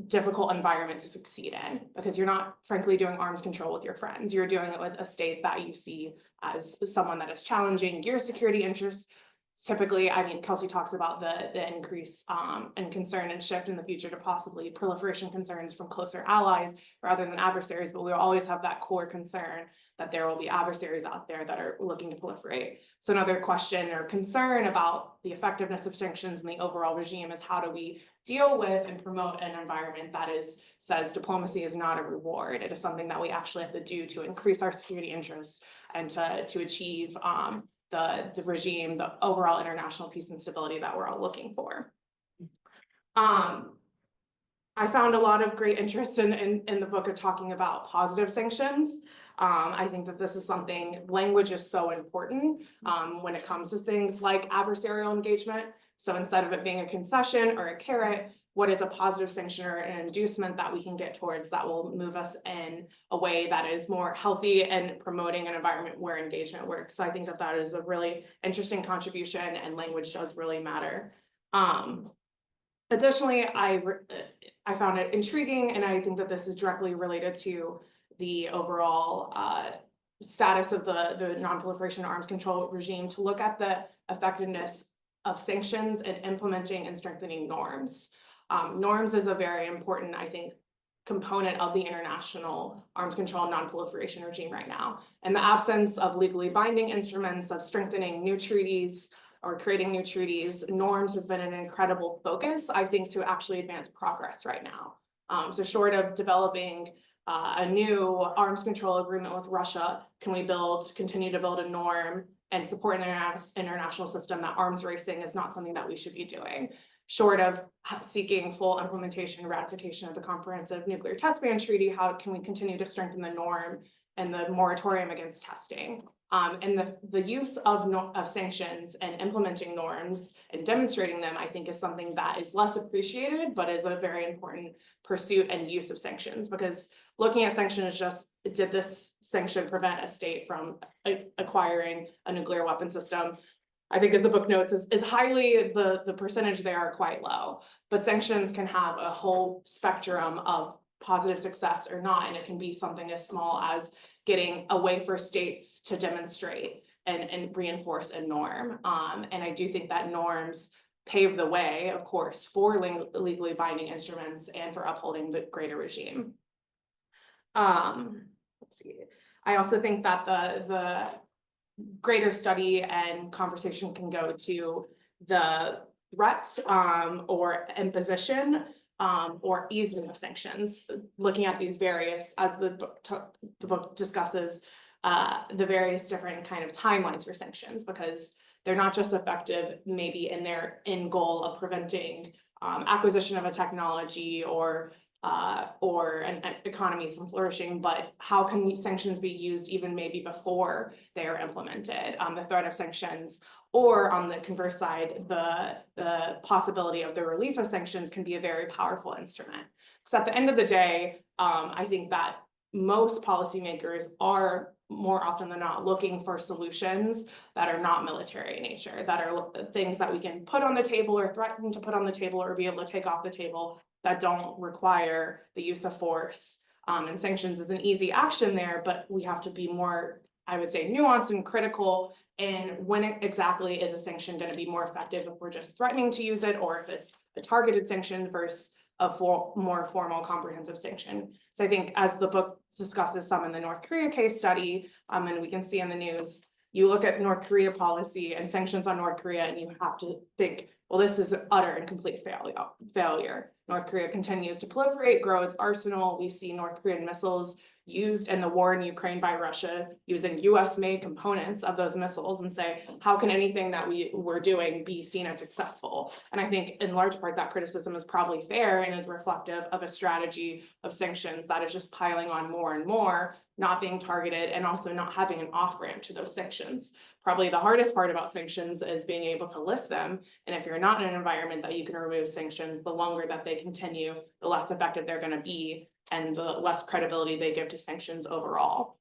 difficult environment to succeed in, because you're not, frankly, doing arms control with your friends. You're doing it with a state that you see as someone that is challenging your security interests. Typically, I mean, Kelsey talks about the increase and concern and shift in the future to possibly proliferation concerns from closer allies rather than adversaries, but we always have that core concern that there will be adversaries out there that are looking to proliferate. So another question or concern about the effectiveness of sanctions and the overall regime is, how do we deal with and promote an environment that says diplomacy is not a reward? It is something that we actually have to do to increase our security interests and to achieve the regime, the overall international peace and stability that we're all looking for. I found a lot of great interest in the book of talking about positive sanctions. I think that this is something, language is so important when it comes to things like adversarial engagement. So instead of it being a concession or a carrot, what is a positive sanction or an inducement that we can get towards that will move us in a way that is more healthy and promoting an environment where engagement works? So I think that that is a really interesting contribution, and language does really matter. Additionally, I found it intriguing, and I think that this is directly related to the overall status of the non-proliferation arms control regime, to look at the effectiveness of sanctions and implementing and strengthening norms. Norms is a very important, I think, component of the international arms control and non-proliferation regime right now. In the absence of legally binding instruments, of strengthening new treaties or creating new treaties, norms has been an incredible focus, I think, to actually advance progress right now. So short of developing a new arms control agreement with Russia, can we continue to build a norm and support an international system that arms racing is not something that we should be doing? Short of seeking full implementation and ratification of the Comprehensive Nuclear Test Ban Treaty, how can we continue to strengthen the norm and the moratorium against testing? And the use of sanctions and implementing norms and demonstrating them, I think, is something that is less appreciated, but is a very important pursuit and use of sanctions. Because looking at sanctions, just, did this sanction prevent a state from acquiring a nuclear weapon system? I think, as the book notes, is highly, the percentage there are quite low, but sanctions can have a whole spectrum of positive success or not, and it can be something as small as getting a way for states to demonstrate and reinforce a norm. And I do think that norms pave the way, of course, for legally binding instruments and for upholding the greater regime. Let's see. I also think that the greater study and conversation can go to the threat or imposition or easing of sanctions, looking at these various, as the book discusses, the various different kind of timelines for sanctions, because they're not just effective maybe in their end goal of preventing acquisition of a technology or an economy from flourishing, but how can sanctions be used even maybe before they are implemented? The threat of sanctions, or on the converse side, the possibility of the relief of sanctions can be a very powerful instrument. Because at the end of the day, I think that most policymakers are more often than not looking for solutions that are not military in nature, that are things that we can put on the table or threaten to put on the table or be able to take off the table that don't require the use of force. And sanctions is an easy action there, but we have to be more, I would say, nuanced and critical in when exactly is a sanction going to be more effective if we're just threatening to use it, or if it's a targeted sanction versus a more formal comprehensive sanction. So I think as the book discusses some in the North Korea case study, and we can see in the news, you look at North Korea policy and sanctions on North Korea, and you have to think, well, this is utter and complete failure. North Korea continues to proliferate, grow its arsenal. We see North Korean missiles used in the war in Ukraine by Russia using US-made components of those missiles, and say, how can anything that we're doing be seen as successful? And I think in large part that criticism is probably fair and is reflective of a strategy of sanctions that is just piling on more and more, not being targeted, and also not having an off-ramp to those sanctions. Probably the hardest part about sanctions is being able to lift them. And if you're not in an environment that you can remove sanctions, the longer that they continue, the less effective they're going to be, and the less credibility they give to sanctions overall.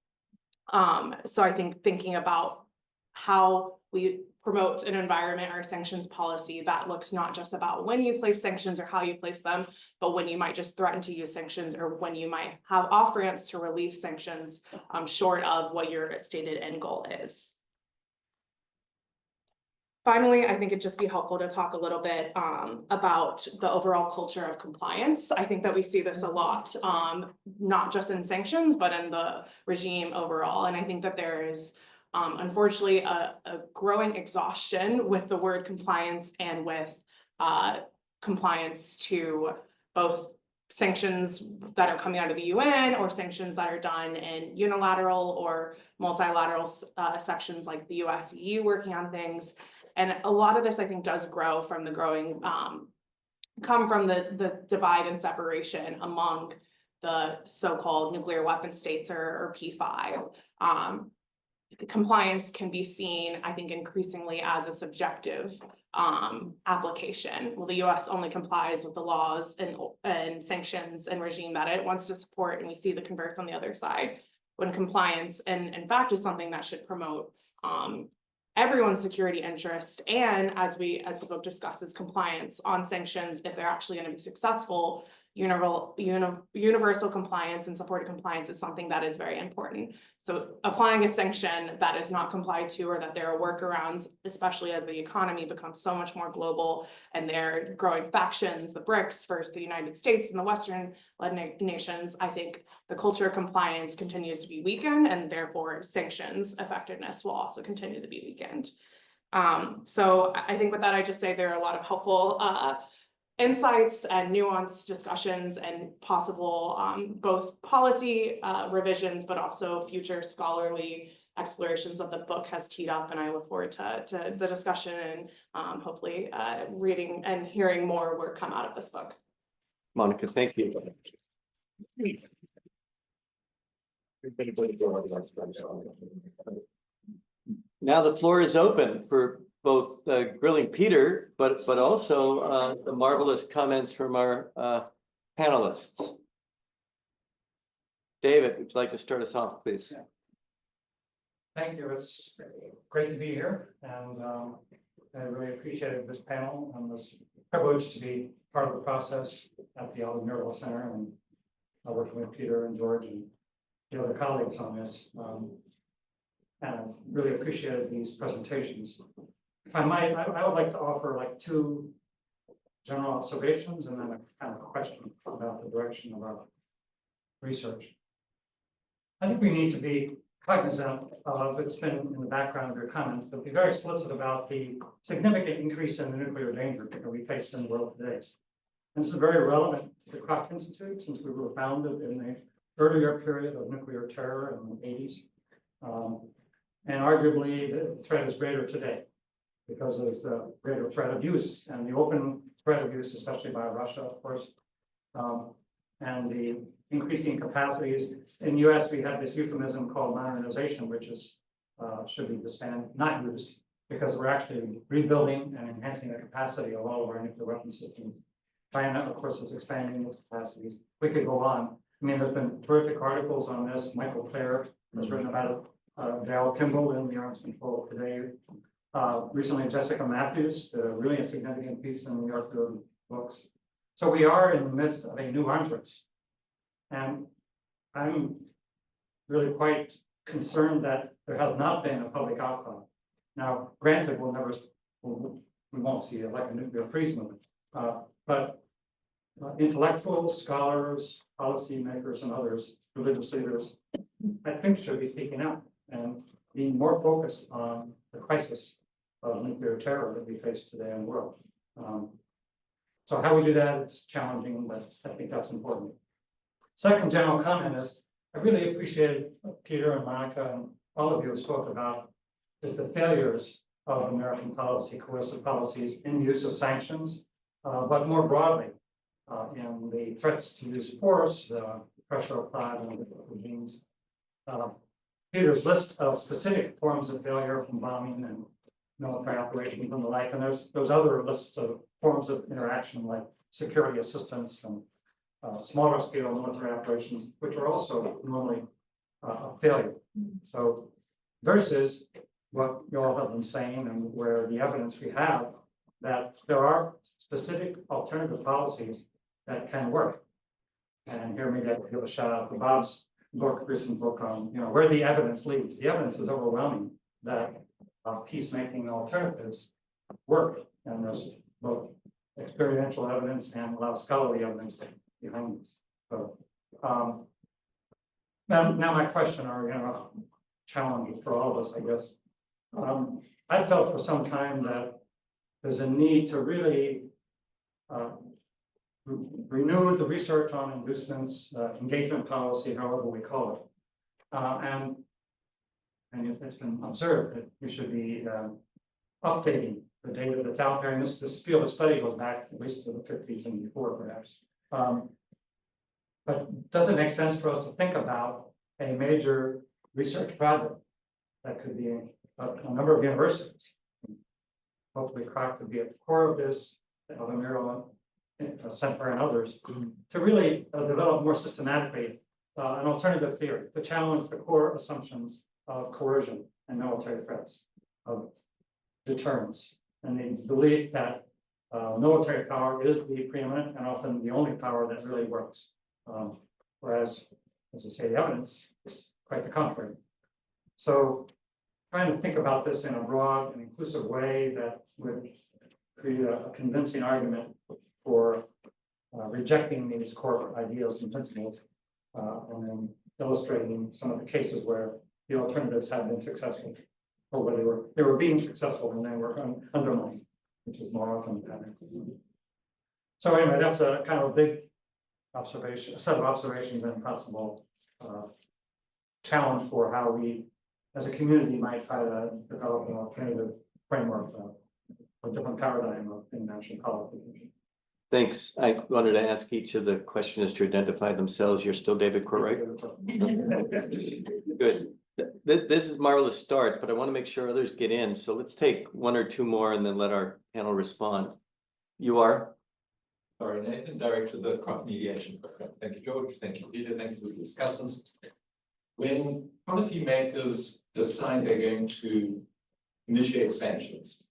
So I think thinking about how we promote an environment or sanctions policy that looks not just about when you place sanctions or how you place them, but when you might just threaten to use sanctions, or when you might have off-ramps to relieve sanctions short of what your stated end goal is. Finally, I think it'd just be helpful to talk a little bit about the overall culture of compliance. I think that we see this a lot, not just in sanctions, but in the regime overall. And I think that there is, unfortunately, a growing exhaustion with the word compliance and with compliance to both sanctions that are coming out of the UN or sanctions that are done in unilateral or multilateral sections like the US EU working on things. And a lot of this, I think, does grow from the growing, come from the divide and separation among the so-called nuclear weapon states or P5. Compliance can be seen, I think, increasingly as a subjective application. Well, the US only complies with the laws and sanctions and regime that it wants to support, and we see the converse on the other side, when compliance, and in fact, is something that should promote everyone's security interest, and as the book discusses, compliance on sanctions, if they're actually going to be successful, universal compliance and supported compliance is something that is very important. So applying a sanction that is not complied to, or that there are workarounds, especially as the economy becomes so much more global and there are growing factions, the BRICS versus the United States and the Western-led nations, I think the culture of compliance continues to be weakened, and therefore sanctions effectiveness will also continue to be weakened. So I think with that, I just say there are a lot of helpful insights and nuanced discussions and possible both policy revisions, but also future scholarly explorations that the book has teed up. And I look forward to the discussion and hopefully reading and hearing more work come out of this book. Monica, thank you. Now the floor is open for both grilling Peter, but also the marvelous comments from our panelists. David, would you like to start us off, please? Yeah. Thank you. It's great to be here, and I really appreciated this panel and was privileged to be part of the process at the Armend Center, and working with Peter and George and the other colleagues on this. And really appreciated these presentations. If I might, I would like to offer like two general observations and then a kind of question about the direction of our research. I think we need to be cognizant of, it's been in the background of your comments, but be very explicit about the significant increase in the nuclear danger that we face in the world today. And this is very relevant to the Kroc Institute, since we were founded in the earlier period of nuclear terror in the 80s. And arguably the threat is greater today. because there's a greater threat of use and the open threat of use, especially by Russia, of course. And the increasing capacities. In the US, we have this euphemism called modernization, which is should be disbanded, not used, because we're actually rebuilding and enhancing the capacity of all of our nuclear weapon systems. China, of course, is expanding its capacities. We could go on. I mean, there's been terrific articles on this. Michael Clare has written about it. Val Kimball in the Arms Control Today. Recently, Jessica Matthews, really a significant piece in the New York books. So we are in the midst of a new arms race. And I'm really quite concerned that there has not been a public outcry. Now, granted, we won't see like a nuclear freeze movement, but intellectuals, scholars, policymakers, and others, religious leaders, I think should be speaking out and being more focused on the crisis of nuclear terror that we face today in the world. So how we do that, it's challenging, but I think that's important. Second general comment is, I really appreciated Peter and Monica and all of you have spoke about is the failures of American policy, coercive policies in the use of sanctions, but more broadly in the threats to use force, pressure applied on different regimes. Peter's list of specific forms of failure from bombing and military operations and the like, and there's those other lists of forms of interaction like security assistance and smaller scale military operations, which are also normally a failure. So versus what you all have been saying and where the evidence we have that there are specific alternative policies that can work. And here maybe I could give a shout out to Bob's book, recent book on where the evidence leads. The evidence is overwhelming that peacemaking alternatives work, and there's both experiential evidence and a lot of scholarly evidence behind this. So now my question, or challenge for all of us, I guess. I felt for some time that there's a need to really renew the research on inducements, engagement policy, however we call it. And it's been observed that we should be updating the data that's out there. And this field of study goes back at least to the 50s and before, perhaps. But does it make sense for us to think about a major research project that could be a number of universities? Hopefully Kroc could be at the core of this, other Maryland Center and others, to really develop more systematically an alternative theory to challenge the core assumptions of coercion and military threats, of deterrence, and the belief that military power is the preeminent and often the only power that really works. Whereas, as I say, the evidence is quite the contrary. So trying to think about this in a broad and inclusive way that would create a convincing argument for rejecting these core ideas and principles, and then illustrating some of the cases where the alternatives have been successful, or where they were being successful and they were undermined, which is more often the pattern. So anyway, that's a kind of a big observation, a set of observations and possible challenge for how we, as a community, might try to develop an alternative framework, a different paradigm of international policy. Thanks. I wanted to ask each of the questioners to identify themselves. You're still David Kroc? Good. This is a marvelous start, but I want to make sure others get in. So let's take one or two more and then let our panel respond. You are? Sorry, Nathan, Director of the Kroc Mediation Program. Thank you, George. Thank you, Peter. Thank you for the discussants. When policymakers decide they're going to initiate sanctions,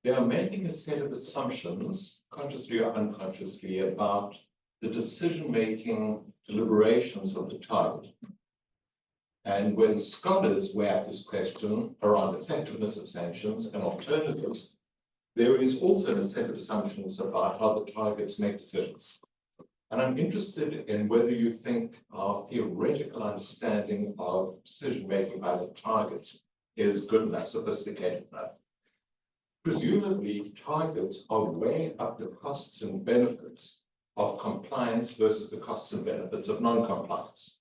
they are making a set of assumptions, consciously or unconsciously, about the decision-making deliberations of the target. And when scholars weigh up this question around effectiveness of sanctions and alternatives, there is also a set of assumptions about how the targets make decisions. And I'm interested in whether you think our theoretical understanding of decision-making by the targets is good enough, sophisticated enough. Presumably, targets are weighing up the costs and benefits of compliance versus the costs and benefits of non-compliance.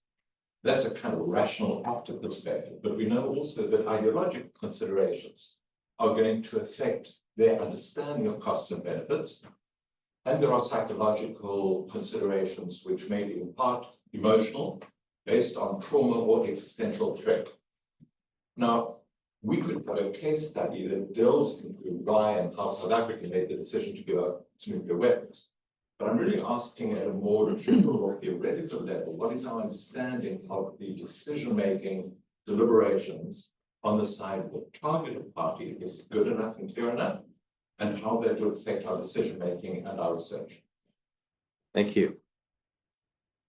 That's a kind of rational, active perspective, but we know also that ideological considerations are going to affect their understanding of costs and benefits. And there are psychological considerations which may be in part emotional, based on trauma or existential threat. Now, we could have a case study that delves into why and how South Africa made the decision to give up its nuclear weapons. But I'm really asking at a more general or theoretical level, what is our understanding of the decision-making deliberations on the side of the targeted party? Is it good enough and clear enough? And how that will affect our decision-making and our research. Thank you.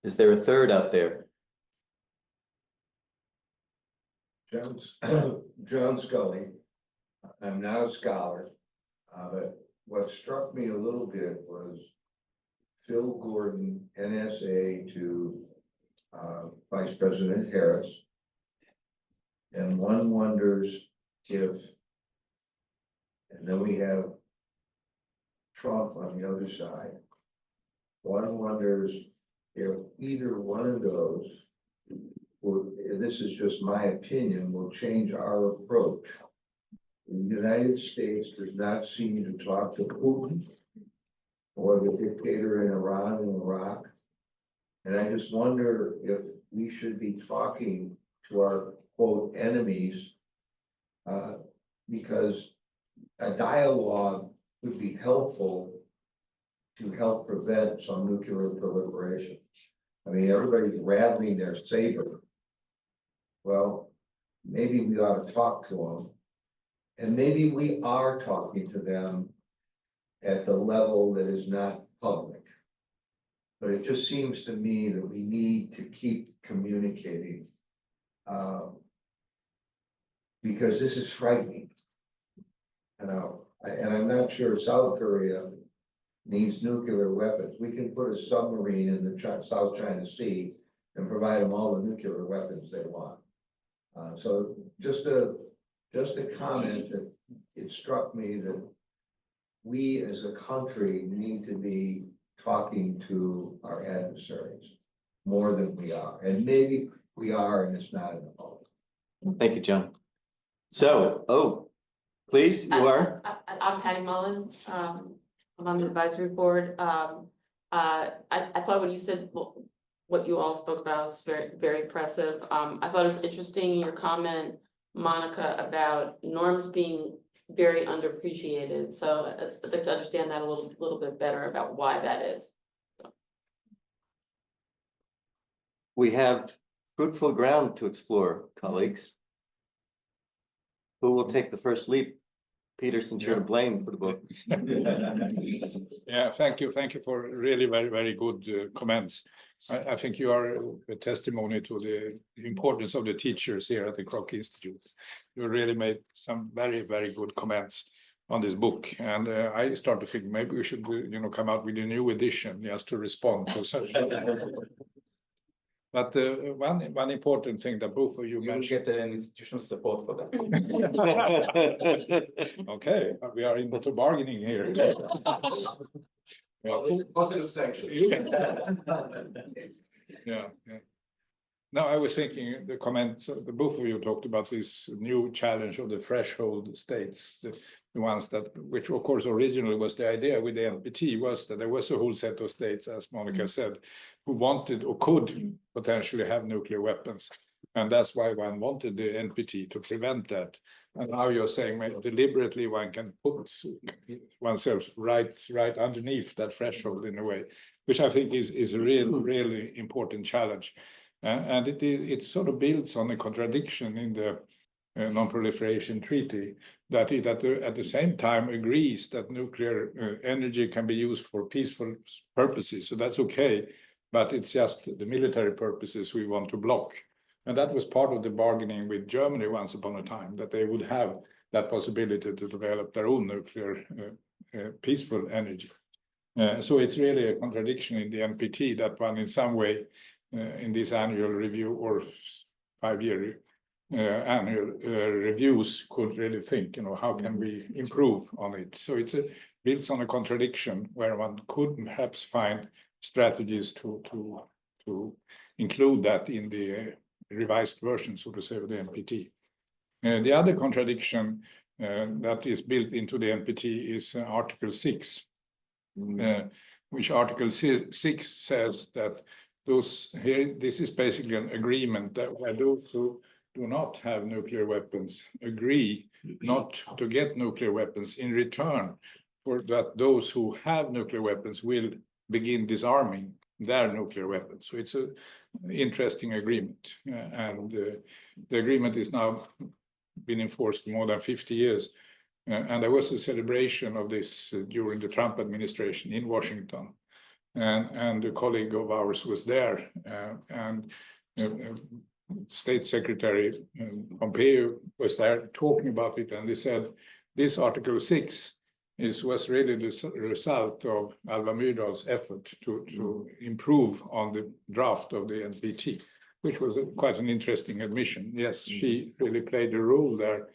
Is there a third out there? John Scully. I'm not a scholar, but what struck me a little bit was Phil Gordon, NSA to Vice President Harris. And one wonders if, and then we have Trump on the other side. One wonders if either one of those, this is just my opinion, will change our approach. The United States does not seem to talk to Putin or the dictator in Iran and Iraq. And I just wonder if we should be talking to our quote enemies, because a dialogue would be helpful to help prevent some nuclear proliferation. I mean, everybody's rattling their saber. Well, maybe we ought to talk to them. And maybe we are talking to them at the level that is not public. But it just seems to me that we need to keep communicating. Because this is frightening. And I'm not sure South Korea needs nuclear weapons. We can put a submarine in the South China Sea and provide them all the nuclear weapons they want. So just a comment that it struck me that we as a country need to be talking to our adversaries more than we are. And maybe we are, and it's not in the public. Thank you, John. So, please, you are. I'm Patty Mullen. I'm on the advisory board. I thought when you said what you all spoke about was very, very impressive. I thought it was interesting your comment, Monica, about norms being very underappreciated. So I'd like to understand that a little bit better about why that is. We have fruitful ground to explore, colleagues. Who will take the first leap? Peter, since you're to blame for the book. Yeah, thank you. Thank you for really very, very good comments. I think you are a testimony to the importance of the teachers here at the Kroc Institute. You really made some very, very good comments on this book. And I start to think maybe we should, come out with a new edition just to respond to such. But one important thing that both of you mentioned. Get an institutional support for that. Okay, we are into bargaining here. Positive sanctions. Yeah. Now I was thinking the comments, the both of you talked about this new challenge of the threshold states, the ones that, which of course originally was the idea with the NPT, was that there was a whole set of states, as Monica said, who wanted or could potentially have nuclear weapons. And that's why one wanted the NPT to prevent that. And now you're saying maybe deliberately one can put oneself right underneath that threshold in a way, which I think is a really important challenge. And it sort of builds on a contradiction in the Non-Proliferation Treaty that it at the same time agrees that nuclear energy can be used for peaceful purposes. So that's okay, but it's just the military purposes we want to block. And that was part of the bargaining with Germany once upon a time, that they would have that possibility to develop their own nuclear peaceful energy. So it's really a contradiction in the NPT that one in some way in this annual review or 5-year annual reviews could really think, how can we improve on it? So it builds on a contradiction where one could perhaps find strategies to include that in the revised version, so to say, of the NPT. The other contradiction that is built into the NPT is Article 6, which Article 6 says that this is basically an agreement that where those who do not have nuclear weapons agree not to get nuclear weapons in return for that those who have nuclear weapons will begin disarming their nuclear weapons. So it's an interesting agreement. And the agreement is now been enforced for more than 50 years. And there was a celebration of this during the Trump administration in Washington. And a colleague of ours was there. State Secretary Pompeo was there talking about it. And they said, this Article 6 was really the result of Alva Myrdal's effort to improve on the draft of the NPT, which was quite an interesting admission. Yes, she really played a role there.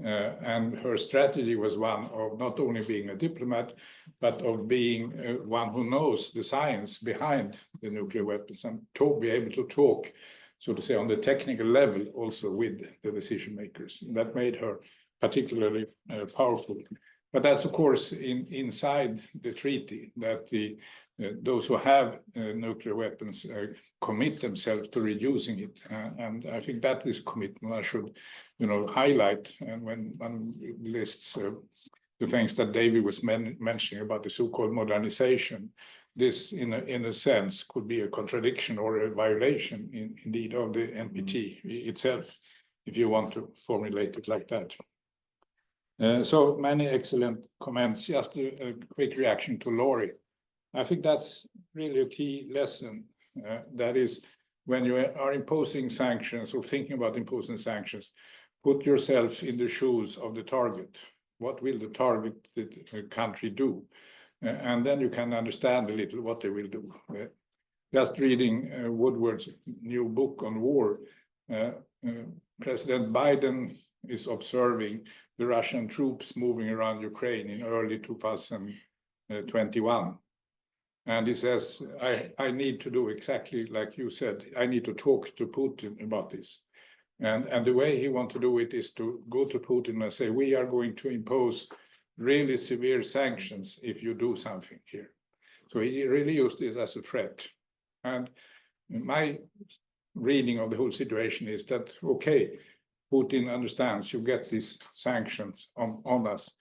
And her strategy was one of not only being a diplomat, but of being one who knows the science behind the nuclear weapons and to be able to talk, so to say, on the technical level also with the decision makers. That made her particularly powerful. But that's, of course, inside the treaty that those who have nuclear weapons commit themselves to reducing it. And I think that is a commitment I should, highlight. And when one lists the things that David was mentioning about the so-called modernization, this, in a sense, could be a contradiction or a violation, indeed, of the NPT itself, if you want to formulate it like that. So many excellent comments. Just a quick reaction to Laurie. I think that's really a key lesson. That is, when you are imposing sanctions or thinking about imposing sanctions, put yourself in the shoes of the target. What will the target country do? And then you can understand a little what they will do. Just reading Woodward's new book on war, President Biden is observing the Russian troops moving around Ukraine in early 2021. And he says, I need to do exactly like you said. I need to talk to Putin about this. And the way he wants to do it is to go to Putin and say, we are going to impose really severe sanctions if you do something here. So he really used this as a threat. And my reading of the whole situation is that, okay, Putin understands you get these sanctions on us.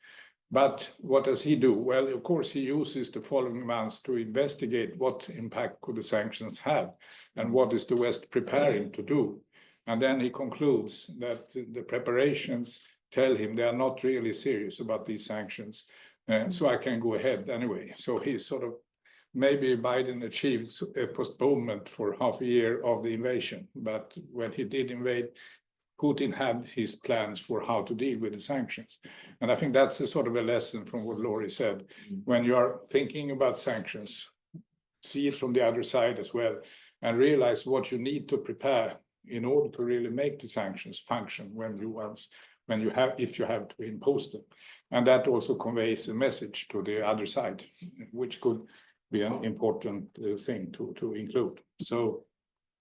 But what does he do? Well, of course, he uses the following months to investigate what impact could the sanctions have and what is the West preparing to do. And then he concludes that the preparations tell him they are not really serious about these sanctions. So I can go ahead anyway. So he sort of, maybe Biden achieved a postponement for half a year of the invasion. But when he did invade, Putin had his plans for how to deal with the sanctions. And I think that's a sort of a lesson from what Laurie said. When you are thinking about sanctions, see it from the other side as well, and realize what you need to prepare in order to really make the sanctions function if you have to impose them. And that also conveys a message to the other side, which could be an important thing to include. So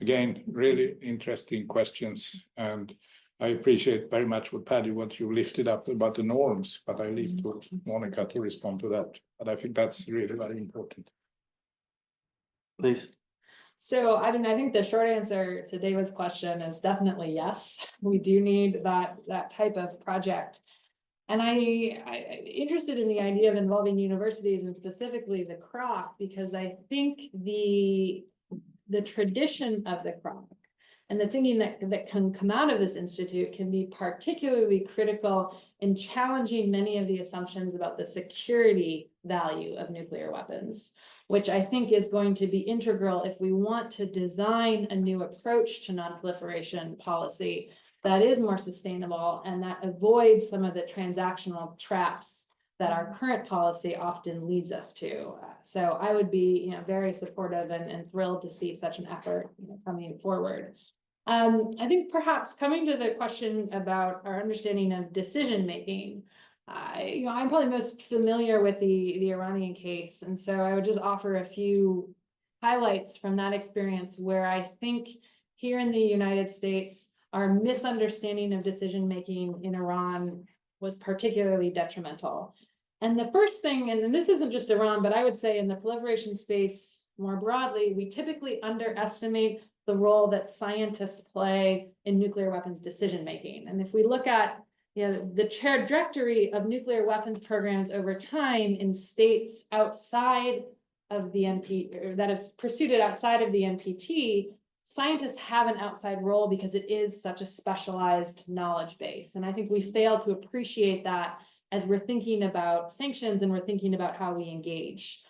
again, really interesting questions, and I appreciate very much what you lifted up about the norms, but I leave to Monica to respond to that. But I think that's really very important. Please. So, I think the short answer to David's question is definitely yes. We do need that type of project. And I'm interested in the idea of involving universities and specifically the Kroc, because I think the tradition of the Kroc and the thinking that can come out of this institute can be particularly critical in challenging many of the assumptions about the security value of nuclear weapons, which I think is going to be integral if we want to design a new approach to non-proliferation policy that is more sustainable and that avoids some of the transactional traps that our current policy often leads us to. So I would be, very supportive and thrilled to see such an effort coming forward. I think perhaps coming to the question about our understanding of decision making, I'm probably most familiar with the Iranian case, and so I would just offer a few highlights from that experience where I think here in the United States, our misunderstanding of decision making in Iran was particularly detrimental. And the first thing, and this isn't just Iran, but I would say in the proliferation space more broadly, we typically underestimate the role that scientists play in nuclear weapons decision-making. And if we look at the trajectory of nuclear weapons programs over time in states outside of the NP, or that is pursued outside of the NPT, scientists have an outside role because it is such a specialized knowledge base. And I think we fail to appreciate that as we're thinking about sanctions and we're thinking about how we engage.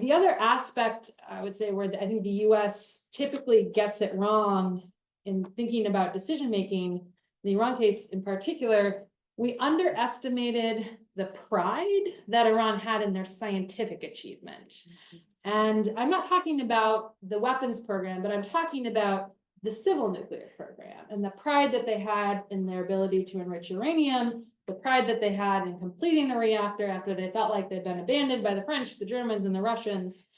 The other aspect, I would say, where I think the US typically gets it wrong in thinking about decision-making, the Iran case in particular, we underestimated the pride that Iran had in their scientific achievement. And I'm not talking about the weapons program, but I'm talking about the civil nuclear program and the pride that they had in their ability to enrich uranium, the pride that they had in completing a reactor after they felt like they'd been abandoned by the French, the Germans, and the Russians.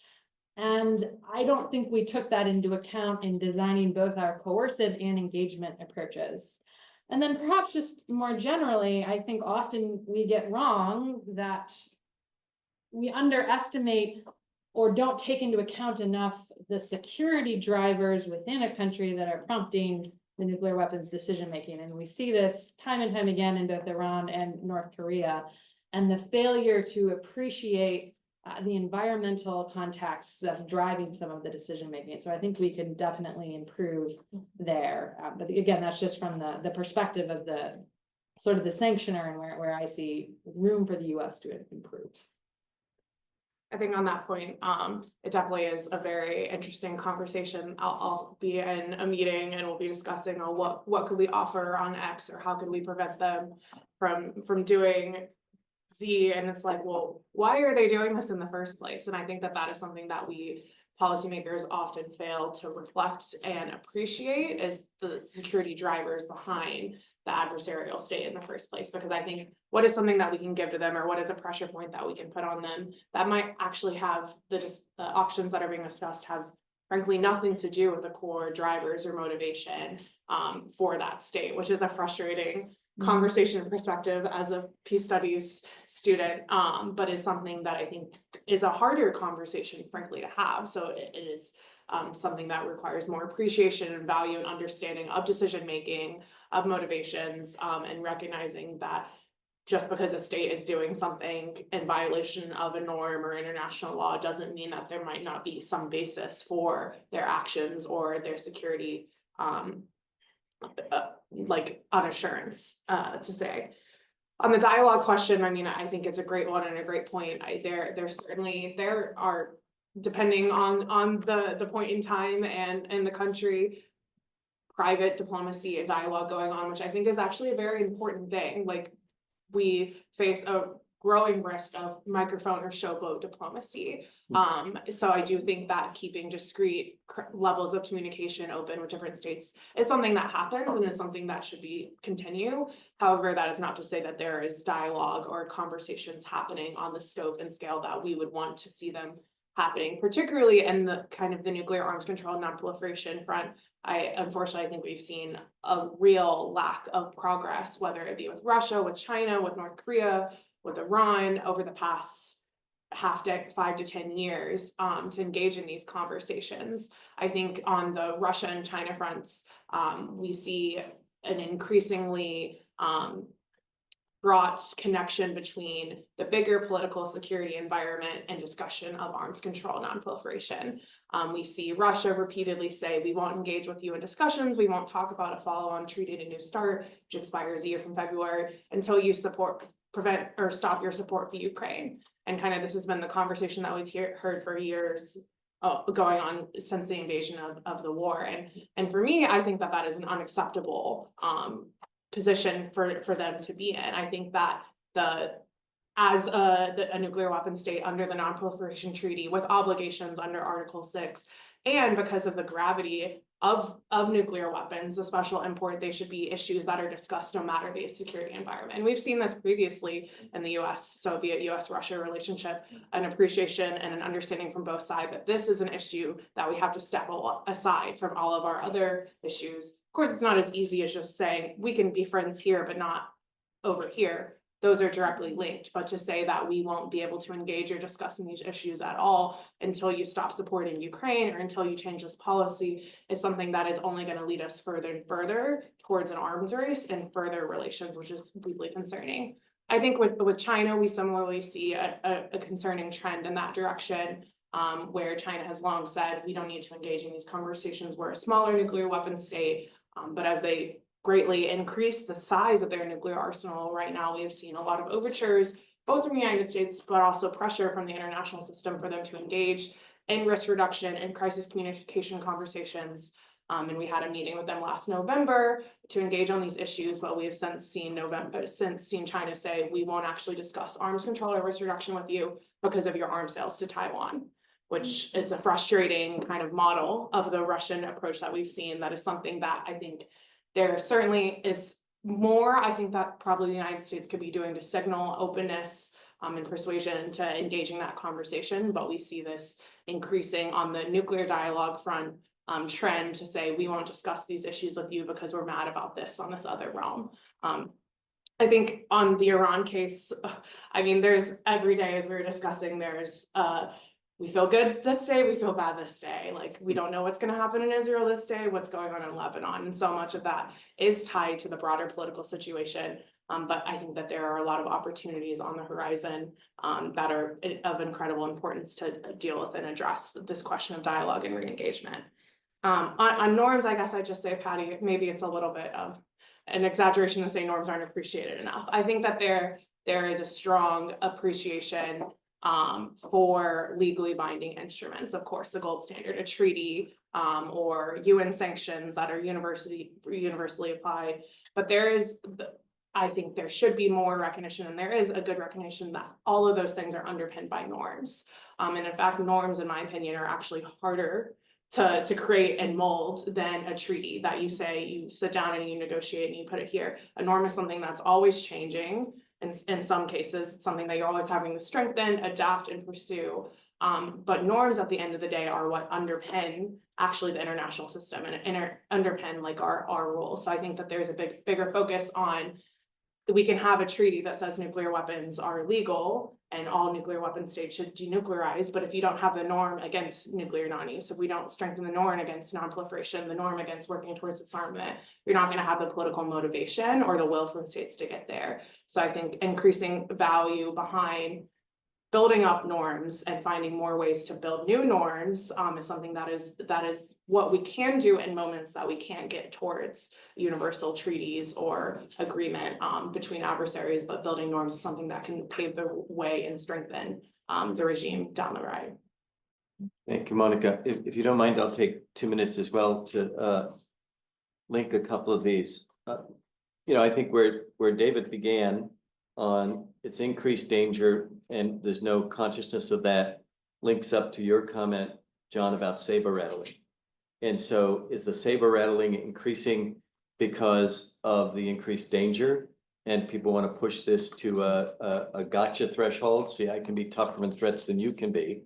And I don't think we took that into account in designing both our coercive and engagement approaches. And then perhaps just more generally, I think often we get wrong that we underestimate or don't take into account enough the security drivers within a country that are prompting the nuclear weapons decision-making. And we see this time and time again in both Iran and North Korea, and the failure to appreciate the environmental context that's driving some of the decision-making. So I think we can definitely improve there. But again, that's just from the perspective of the sort of the sanctioner and where I see room for the US to improve. I think on that point, it definitely is a very interesting conversation. I'll be in a meeting and we'll be discussing on what could we offer on X, or how could we prevent them from doing Z. And it's like, well, why are they doing this in the first place? And I think that is something that we policymakers often fail to reflect and appreciate, is the security drivers behind the adversarial state in the first place. Because I think what is something that we can give to them, or what is a pressure point that we can put on them that might actually have the options that are being discussed have frankly nothing to do with the core drivers or motivation for that state, which is a frustrating conversation and perspective as a peace studies student, but is something that I think is a harder conversation, frankly, to have. So it is something that requires more appreciation and value and understanding of decision making, of motivations, and recognizing that just because a state is doing something in violation of a norm or international law doesn't mean that there might not be some basis for their actions or their security like unassurance, to say. On the dialogue question, I mean, I think it's a great one and a great point. There are, depending on the point in time and the country, private diplomacy and dialogue going on, which I think is actually a very important thing. Like, we face a growing risk of microphone or showboat diplomacy. So I do think that keeping discrete levels of communication open with different states is something that happens and is something that should continue. However, that is not to say that there is dialogue or conversations happening on the scope and scale that we would want to see them happening, particularly in the kind of the nuclear arms control non-proliferation front. Unfortunately, I think we've seen a real lack of progress, whether it be with Russia, with China, with North Korea, with Iran over the past 5 to 10 years to engage in these conversations. I think on the Russia and China fronts, we see an increasingly brought connection between the bigger political security environment and discussion of arms control non-proliferation. We see Russia repeatedly say, we won't engage with you in discussions, we won't talk about a follow-on treaty to New START, which expires a year from February, until you prevent or stop your support for Ukraine. And kind of this has been the conversation that we've heard for years going on since the invasion of the war. And for me, I think that is an unacceptable position for them to be in. I think that as a nuclear weapon state under the Non-Proliferation Treaty with obligations under Article 6, and because of the gravity of nuclear weapons, the special import, they should be issues that are discussed no matter the security environment. And we've seen this previously in the Soviet US-Russia relationship, an appreciation and an understanding from both sides that this is an issue that we have to step aside from all of our other issues. Of course, it's not as easy as just saying we can be friends here, but not over here. those are directly linked. But to say that we won't be able to engage or discuss these issues at all until you stop supporting Ukraine or until you change this policy is something that is only going to lead us further and further towards an arms race and further relations, which is deeply concerning. I think with China, we similarly see a concerning trend in that direction, where China has long said we don't need to engage in these conversations. We're a smaller nuclear weapons state, but as they greatly increase the size of their nuclear arsenal right now, we have seen a lot of overtures, both from the United States, but also pressure from the international system for them to engage in risk reduction and crisis communication conversations. And we had a meeting with them last November to engage on these issues, but we have since seen China say we won't actually discuss arms control or risk reduction with you because of your arms sales to Taiwan, which is a frustrating kind of model of the Russian approach that we've seen. That is something that I think there certainly is more. I think that probably the United States could be doing to signal openness and persuasion to engaging that conversation, but we see this increasing on the nuclear dialogue front. Trend to say we won't discuss these issues with you because we're mad about this on this other realm. I think on the Iran case, I mean, there's every day as we were discussing, there's we feel good this day, we feel bad this day. Like we don't know what's going to happen in Israel this day, what's going on in Lebanon, and so much of that is tied to the broader political situation. But I think that there are a lot of opportunities on the horizon that are of incredible importance to deal with and address this question of dialogue and re-engagement. On norms, I guess I'd just say, Patty, maybe it's a little bit of an exaggeration to say norms aren't appreciated enough. I think that there is a strong appreciation for legally binding instruments. Of course, the gold standard, a treaty, or UN sanctions that are universally applied. But I think there should be more recognition, and there is a good recognition that all of those things are underpinned by norms. And in fact, norms, in my opinion, are actually harder to create and mold than a treaty that you say you sit down and you negotiate and you put it here. A norm is something that's always changing. And in some cases, it's something that you're always having to strengthen, adapt, and pursue. But norms at the end of the day are what underpin actually the international system and underpin like our rules. So I think that there's a bigger focus on we can have a treaty that says nuclear weapons are legal and all nuclear weapon states should denuclearize. But if you don't have the norm against nuclear non-use, if we don't strengthen the norm against non-proliferation, the norm against working towards disarmament, you're not going to have the political motivation or the will for states to get there. So I think increasing value behind building up norms and finding more ways to build new norms is something that is what we can do in moments that we can't get towards universal treaties or agreement between adversaries, but building norms is something that can pave the way and strengthen the regime down the road. Thank you, Monica. If you don't mind, I'll take 2 minutes as well to link a couple of these. I think where David began on its increased danger, and there's no consciousness of that, links up to your comment, John, about saber rattling. And so is the saber rattling increasing because of the increased danger? And people want to push this to a gotcha threshold. See, I can be tougher in threats than you can be,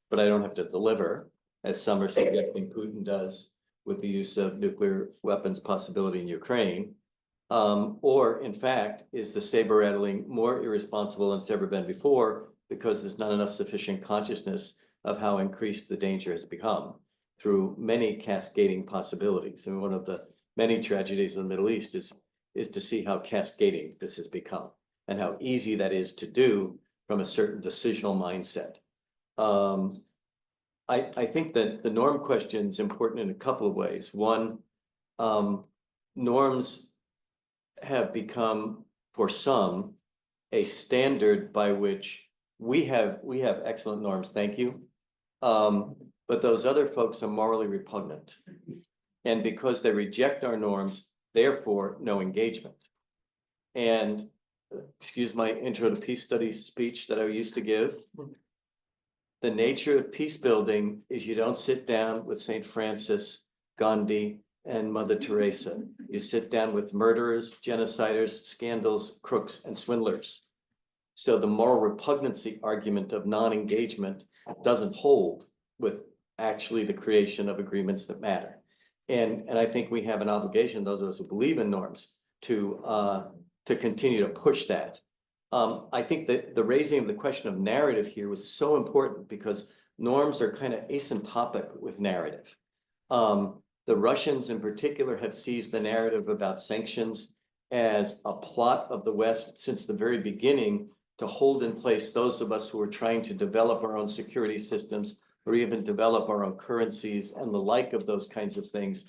but I don't have to deliver, as some are suggesting Putin does with the use of nuclear weapons possibility in Ukraine. Or in fact, is the saber rattling more irresponsible than it's ever been before because there's not enough sufficient consciousness of how increased the danger has become through many cascading possibilities. And one of the many tragedies in the Middle East is to see how cascading this has become and how easy that is to do from a certain decisional mindset. I think that the norm question is important in a couple of ways. One, norms have become, for some, a standard by which we have excellent norms, thank you. But those other folks are morally repugnant. And because they reject our norms, therefore, no engagement. And excuse my intro to peace studies speech that I used to give. The nature of peace building is you don't sit down with St. Francis, Gandhi, and Mother Teresa. You sit down with murderers, genociders, scandals, crooks, and swindlers. So the moral repugnancy argument of non-engagement doesn't hold with actually the creation of agreements that matter. And I think we have an obligation, those of us who believe in norms, to continue to push that. I think that the raising of the question of narrative here was so important because norms are kind of asymptotic with narrative. The Russians in particular have seized the narrative about sanctions as a plot of the West since the very beginning to hold in place those of us who are trying to develop our own security systems or even develop our own currencies and the like of those kinds of things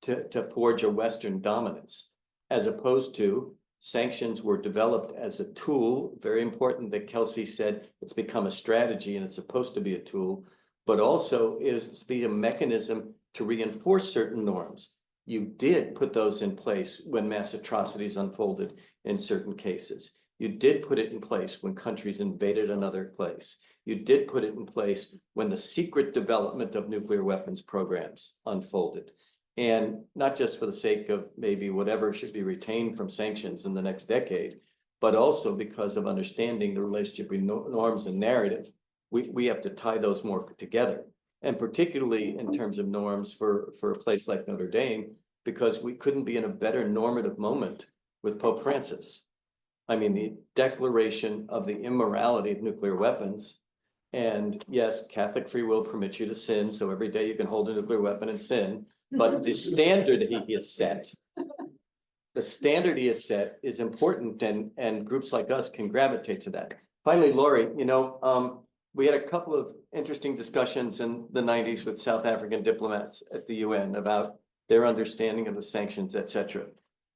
to forge a Western dominance, as opposed to sanctions were developed as a tool. Very important that Kelsey said it's become a strategy and it's supposed to be a tool, but also is be a mechanism to reinforce certain norms. You did put those in place when mass atrocities unfolded in certain cases. You did put it in place when countries invaded another place. You did put it in place when the secret development of nuclear weapons programs unfolded. And not just for the sake of maybe whatever should be retained from sanctions in the next decade, but also because of understanding the relationship between norms and narrative. We have to tie those more together. And particularly in terms of norms for a place like Notre Dame, because we couldn't be in a better normative moment with Pope Francis. I mean, the declaration of the immorality of nuclear weapons. And yes, Catholic free will permits you to sin. So every day you can hold a nuclear weapon and sin. But the standard he has set, is important, and groups like us can gravitate to that. Finally, Lori, we had a couple of interesting discussions in the 90s with South African diplomats at the UN about their understanding of the sanctions, et cetera.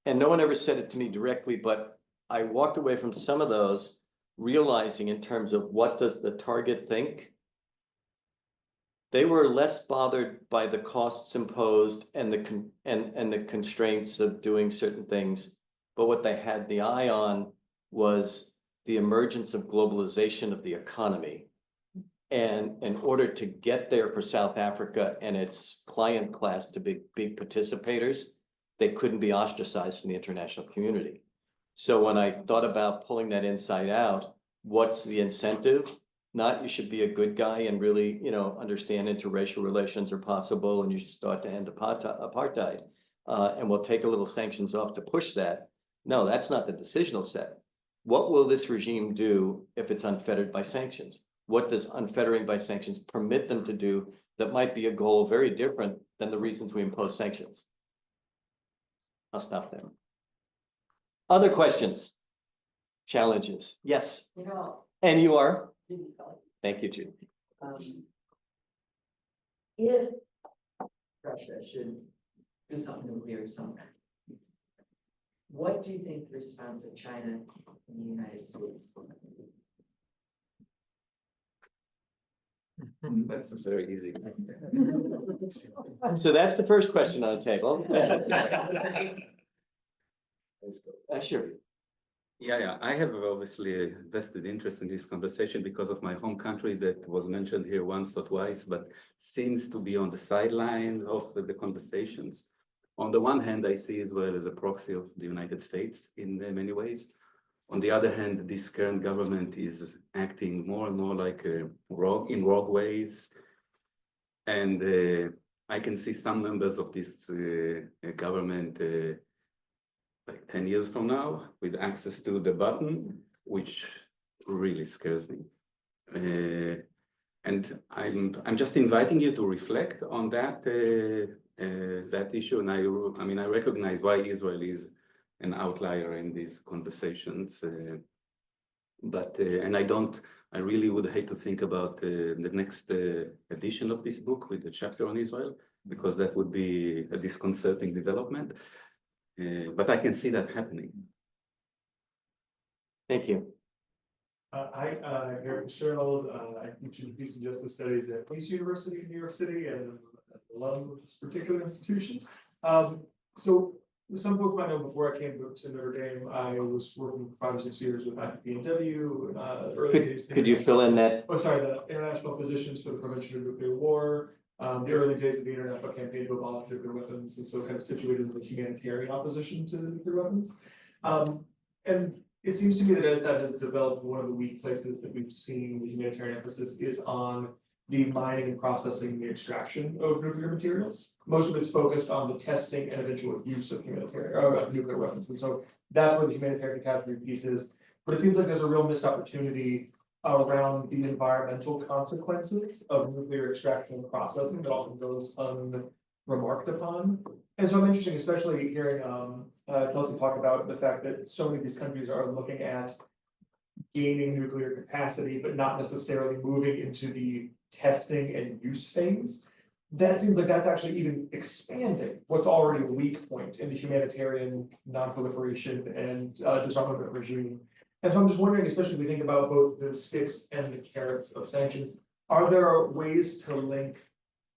And no one ever said it to me directly, but I walked away from some of those realizing in terms of what does the target think? They were less bothered by the costs imposed and the constraints of doing certain things, but what they had the eye on was the emergence of globalization of the economy. And in order to get there for South Africa and its client class to be big participators, they couldn't be ostracized from the international community. So when I thought about pulling that inside out, what's the incentive? Not you should be a good guy and really, understand interracial relations are possible and you should start to end apartheid. And we'll take a little sanctions off to push that. No, that's not the decisional set. What will this regime do if it's unfettered by sanctions? What does unfettering by sanctions permit them to do that might be a goal very different than the reasons we impose sanctions? I'll stop there. Other questions? Challenges? Yes. And you are? Thank you, Jude. If Russia should do something nuclear sometime, what do you think the response of China and the United States? That's very easy. So that's the first question on the table. Sure. Yeah. I have obviously a vested interest in this conversation because of my home country that was mentioned here once or twice, but seems to be on the sideline of the conversations. On the one hand, I see Israel as a proxy of the United States in many ways. On the other hand, this current government is acting more and more like in rogue ways. And I can see some members of this government like 10 years from now with access to the button, which really scares me. And I'm just inviting you to reflect on that that issue. And I recognize why Israel is an outlier in these conversations, and I really would hate to think about the next edition of this book with the chapter on Israel, because that would be a disconcerting development. But I can see that happening. Thank you. Hi, Eric Sherald. I teach in peace and justice studies at Peace University in New York City, and I love this particular institution. So some folks might know before I came to Notre Dame, I was working 5 or 6 years with IPNW. Early days. Could you fill in that? Oh, sorry, the International Physicians for the Prevention of Nuclear War. The early days of the International Campaign to Abolish Nuclear Weapons, and so kind of situated in the humanitarian opposition to nuclear weapons. And it seems to me that as that has developed, one of the weak places that we've seen the humanitarian emphasis is on the mining and processing and the extraction of nuclear materials. Most of it's focused on the testing and eventual use of nuclear weapons. And so that's where the humanitarian category piece is. But it seems like there's a real missed opportunity around the environmental consequences of nuclear extraction and processing that often goes unremarked upon. And so I'm interested, especially hearing Kelsey talk about the fact that so many of these countries are looking at gaining nuclear capacity, but not necessarily moving into the testing and use phase. That seems like that's actually even expanding what's already a weak point in the humanitarian non-proliferation and disarmament regime. And so I'm just wondering, especially if we think about both the sticks and the carrots of sanctions, are there ways to link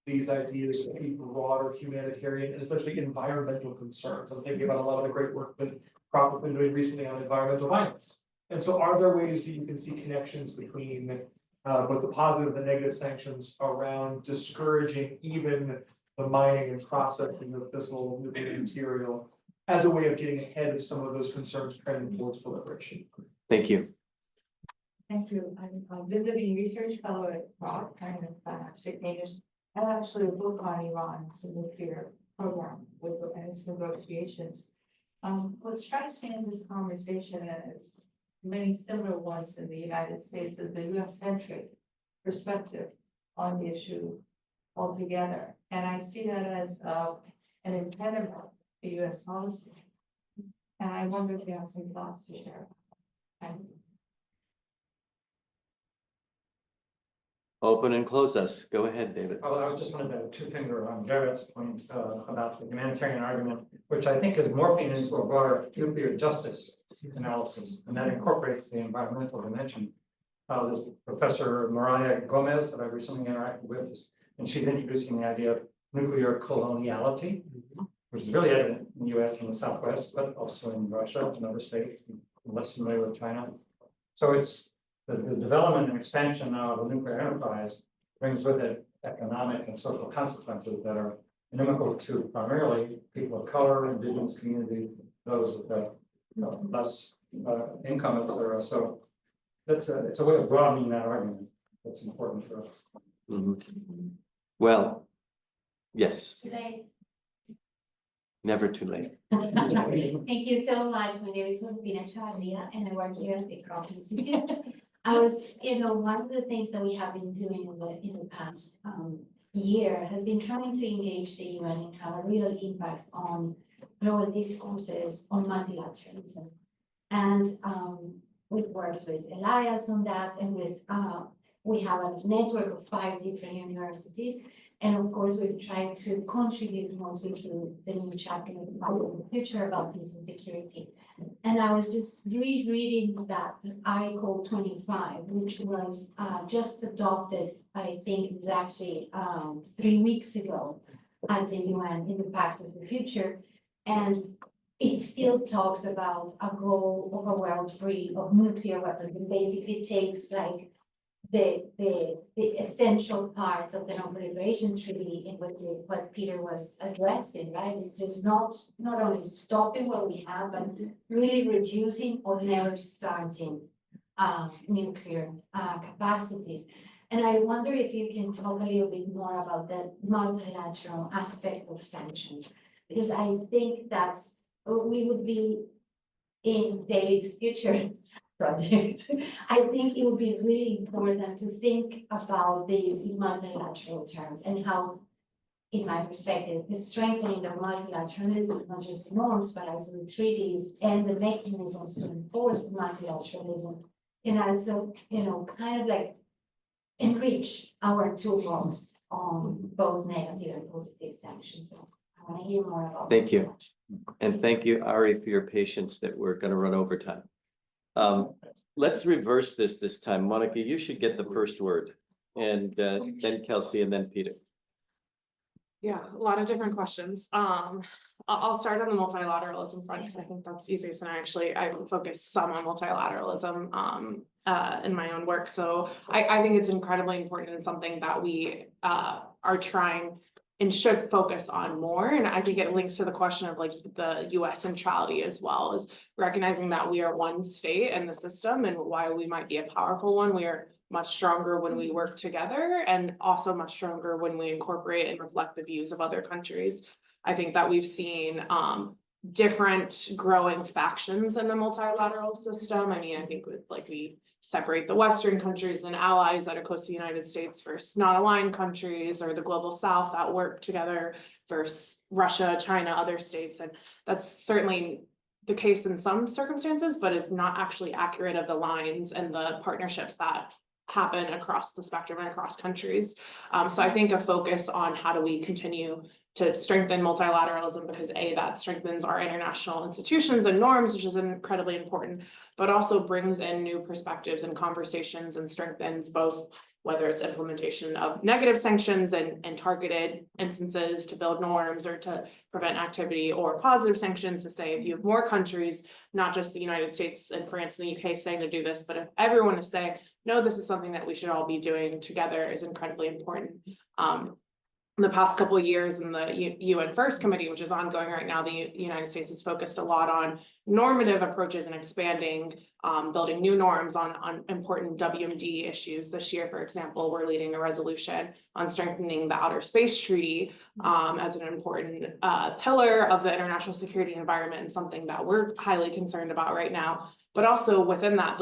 these ideas to a broader humanitarian and especially environmental concerns? I'm thinking about a lot of the great work that Kroc has been doing recently on environmental violence. And so are there ways that you can see connections between both the positive and the negative sanctions around discouraging even the mining and processing of fissile nuclear material as a way of getting ahead of some of those concerns trending towards proliferation? Thank you. Thank you. I'm a visiting research fellow at Kroc, kind of I have actually a book on Iran's nuclear program and its negotiations. What strikes me in this conversation is many similar ones in the United States is the US-centric perspective on the issue altogether. And I see that as an impediment to US policy. And I wonder if you have some thoughts to share. Thank you. Open and close us. Go ahead, David. Well, I just wanted to two-finger on Garrett's point about the humanitarian argument, which I think is morphing into a broader nuclear justice analysis, and that incorporates the environmental dimension. There's Professor Mariah Gomez that I recently interacted with, and she's introducing the idea of nuclear coloniality, which is really evident in the US and the Southwest, but also in Russia and other states, I'm less familiar with China. So it's the development and expansion of the nuclear enterprise brings with it economic and social consequences that are inimical to primarily people of color, indigenous communities, those with less income, etc. So it's a way of broadening that argument that's important for us. Well, yes, Today. never too late. Thank you so much. My name is Josefina and I work here at the Kroc Institute. I was, one of the things that we have been doing in the past year has been trying to engage the UN and have a real impact on global discourses on multilateralism. And we've worked with Elias on that, and with we have a network of 5 different universities. And of course, we've tried to contribute mostly to the new chapter of the future about peace and security. And I was just rereading that Article 25, which was just adopted, I think it was actually 3 weeks ago at the UN in the Pact of the Future. And it still talks about a goal of a world free of nuclear weapons, and basically takes like the essential parts of the Non-Proliferation Treaty in what Peter was addressing, right? It's just not only stopping what we have, but really reducing or never starting nuclear capacities. And I wonder if you can talk a little bit more about the multilateral aspect of sanctions, because I think that we would be in David's future project. I think it would be really important to think about these in multilateral terms, and how, in my perspective, the strengthening of multilateralism, not just the norms, but also the treaties and the mechanisms to enforce multilateralism, can also, kind of like enrich our toolbox on both negative and positive sanctions. So I want to hear more about Thank you. And thank you, Ari, for your patience that we're going to run over time. Let's reverse this time. Monica, you should get the first word, and then Kelsey, and then Peter. Yeah, a lot of different questions. I'll start on the multilateralism front because I think that's easiest, and I focus some on multilateralism in my own work. So I think it's incredibly important and something that we are trying and should focus on more. And I think it links to the question of like the US centrality, as well as recognizing that we are one state in the system, and while we might be a powerful one, we are much stronger when we work together, and also much stronger when we incorporate and reflect the views of other countries. I think that we've seen different growing factions in the multilateral system. I mean, I think with like we separate the Western countries and allies that are close to the United States versus non-aligned countries, or the global South that work together versus Russia, China, other states. And that's certainly the case in some circumstances, but is not actually accurate of the lines and the partnerships that happen across the spectrum and across countries. So I think a focus on how do we continue to strengthen multilateralism, because that strengthens our international institutions and norms, which is incredibly important, but also brings in new perspectives and conversations and strengthens both, whether it's implementation of negative sanctions and targeted instances to build norms or to prevent activity, or positive sanctions to say, if you have more countries, not just the United States and France and the UK saying to do this, but if everyone is saying, no, this is something that we should all be doing together, is incredibly important. In the past couple of years in the UN First Committee, which is ongoing right now, the United States has focused a lot on normative approaches and expanding, building new norms on important WMD issues. This year, for example, we're leading a resolution on strengthening the Outer Space Treaty as an important pillar of the international security environment, and something that we're highly concerned about right now. But also within that,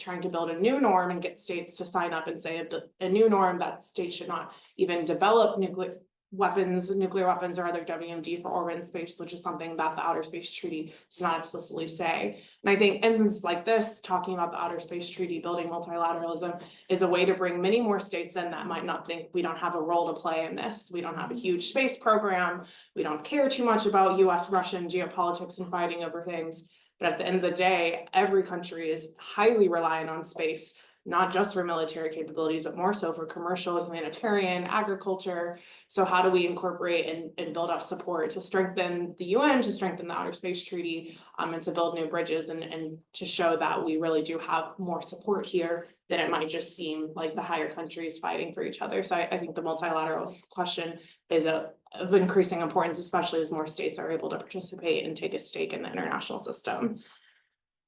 trying to build a new norm and get states to sign up and say a new norm that states should not even develop nuclear weapons or other WMD for orbital space, which is something that the Outer Space Treaty does not explicitly say. And I think instances like this, talking about the Outer Space Treaty, building multilateralism, is a way to bring many more states in that might not think we don't have a role to play in this. We don't have a huge space program. We don't care too much about US-Russian geopolitics and fighting over things. But at the end of the day, every country is highly reliant on space, not just for military capabilities, but more so for commercial, humanitarian, agriculture. So how do we incorporate and build up support to strengthen the UN, to strengthen the Outer Space Treaty, and to build new bridges and to show that we really do have more support here than it might just seem like the higher countries fighting for each other. So I think the multilateral question is of increasing importance, especially as more states are able to participate and take a stake in the international system.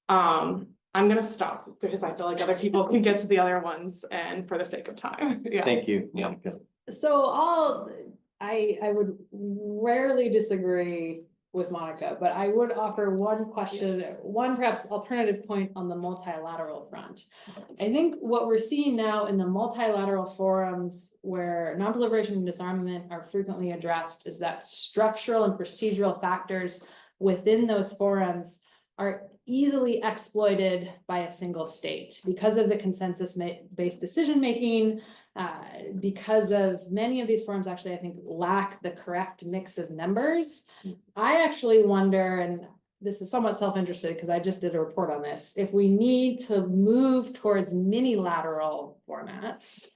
I'm going to stop because I feel like other people can get to the other ones, and for the sake of time. Yeah. Thank you, Yeah. Monica. So I would rarely disagree with Monica, but I would offer one question, one perhaps alternative point on the multilateral front. I think what we're seeing now in the multilateral forums where non-proliferation and disarmament are frequently addressed is that structural and procedural factors within those forums are easily exploited by a single state because of the consensus-based decision-making, because of many of these forums actually, I think, lack the correct mix of members. I actually wonder, and this is somewhat self-interested because I just did a report on this, if we need to move towards mini-lateral formats,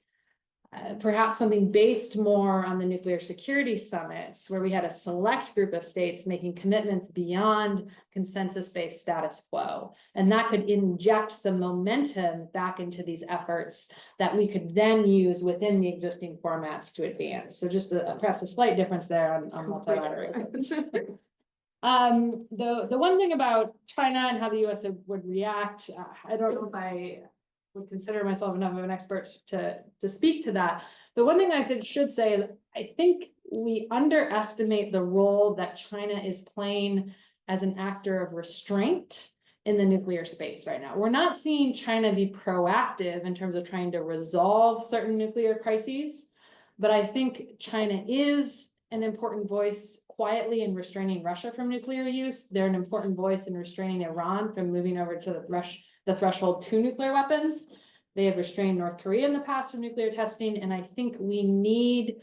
perhaps something based more on the nuclear security summits, where we had a select group of states making commitments beyond consensus-based status quo. And that could inject some momentum back into these efforts that we could then use within the existing formats to advance. So just perhaps a slight difference there on multilateralism. The one thing about China and how the US would react, I don't know if I would consider myself enough of an expert to speak to that. The one thing I should say is I think we underestimate the role that China is playing as an actor of restraint in the nuclear space right now. We're not seeing China be proactive in terms of trying to resolve certain nuclear crises, but I think China is an important voice quietly in restraining Russia from nuclear use. They're an important voice in restraining Iran from moving over to the threshold to nuclear weapons. They have restrained North Korea in the past from nuclear testing, and I think we need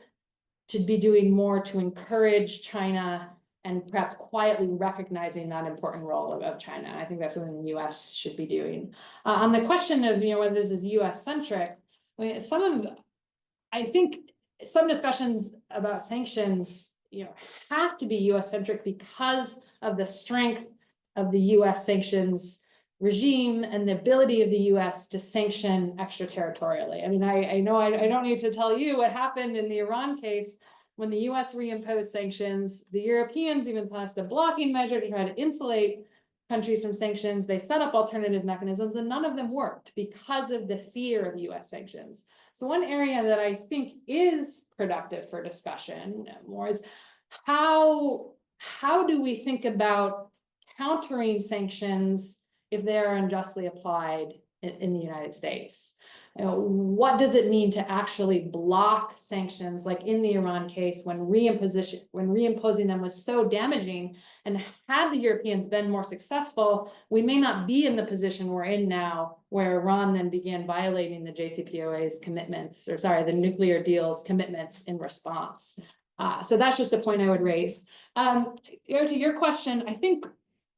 to be doing more to encourage China and perhaps quietly recognizing that important role of China. I think that's something the US should be doing. On the question of whether this is US centric, I mean, I think some discussions about sanctions have to be US centric because of the strength of the US sanctions regime and the ability of the US to sanction extraterritorially. I mean, I know I don't need to tell you what happened in the Iran case when the US reimposed sanctions. The Europeans even passed a blocking measure to try to insulate countries from sanctions. They set up alternative mechanisms and none of them worked because of the fear of US sanctions. So one area that I think is productive for discussion more is how how do we think about countering sanctions if they are unjustly applied in the United States? What does it mean to actually block sanctions, like in the Iran case, when reimposing them was so damaging? And had the Europeans been more successful, we may not be in the position we're in now, where Iran then began violating the JCPOA's commitments, or sorry, the nuclear deal's commitments in response. So that's just a point I would raise. To your question, I think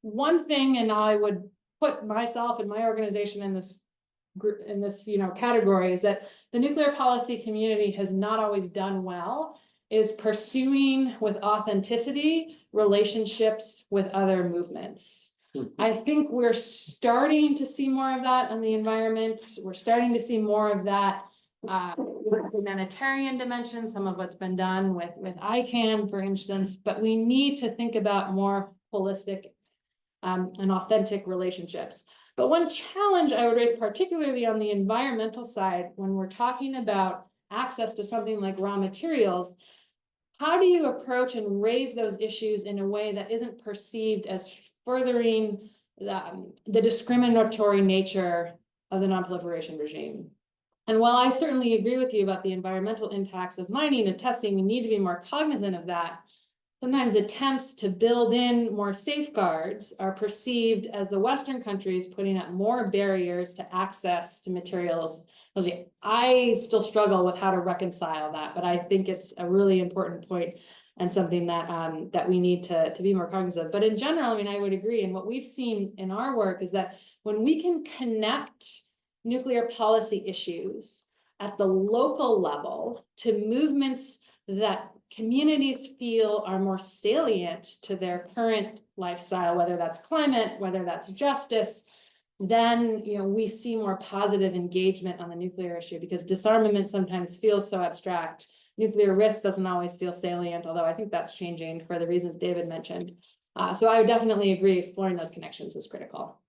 one thing, and I would put myself and my organization in this category, is that the nuclear policy community has not always done well is pursuing with authenticity relationships with other movements. I think we're starting to see more of that on the environment. We're starting to see more of that humanitarian dimension, some of what's been done with ICANN, for instance, but we need to think about more holistic and authentic relationships. But one challenge I would raise, particularly on the environmental side, when we're talking about access to something like raw materials, how do you approach and raise those issues in a way that isn't perceived as furthering the discriminatory nature of the non-proliferation regime? And while I certainly agree with you about the environmental impacts of mining and testing, we need to be more cognizant of that. Sometimes attempts to build in more safeguards are perceived as the Western countries putting up more barriers to access to materials. I still struggle with how to reconcile that, but I think it's a really important point and something that that we need to be more cognizant of. But in general, I mean, I would agree. And what we've seen in our work is that when we can connect nuclear policy issues at the local level to movements that communities feel are more salient to their current lifestyle, whether that's climate, whether that's justice, then we see more positive engagement on the nuclear issue, because disarmament sometimes feels so abstract. Nuclear risk doesn't always feel salient, although I think that's changing for the reasons David mentioned. So I would definitely agree exploring those connections is critical.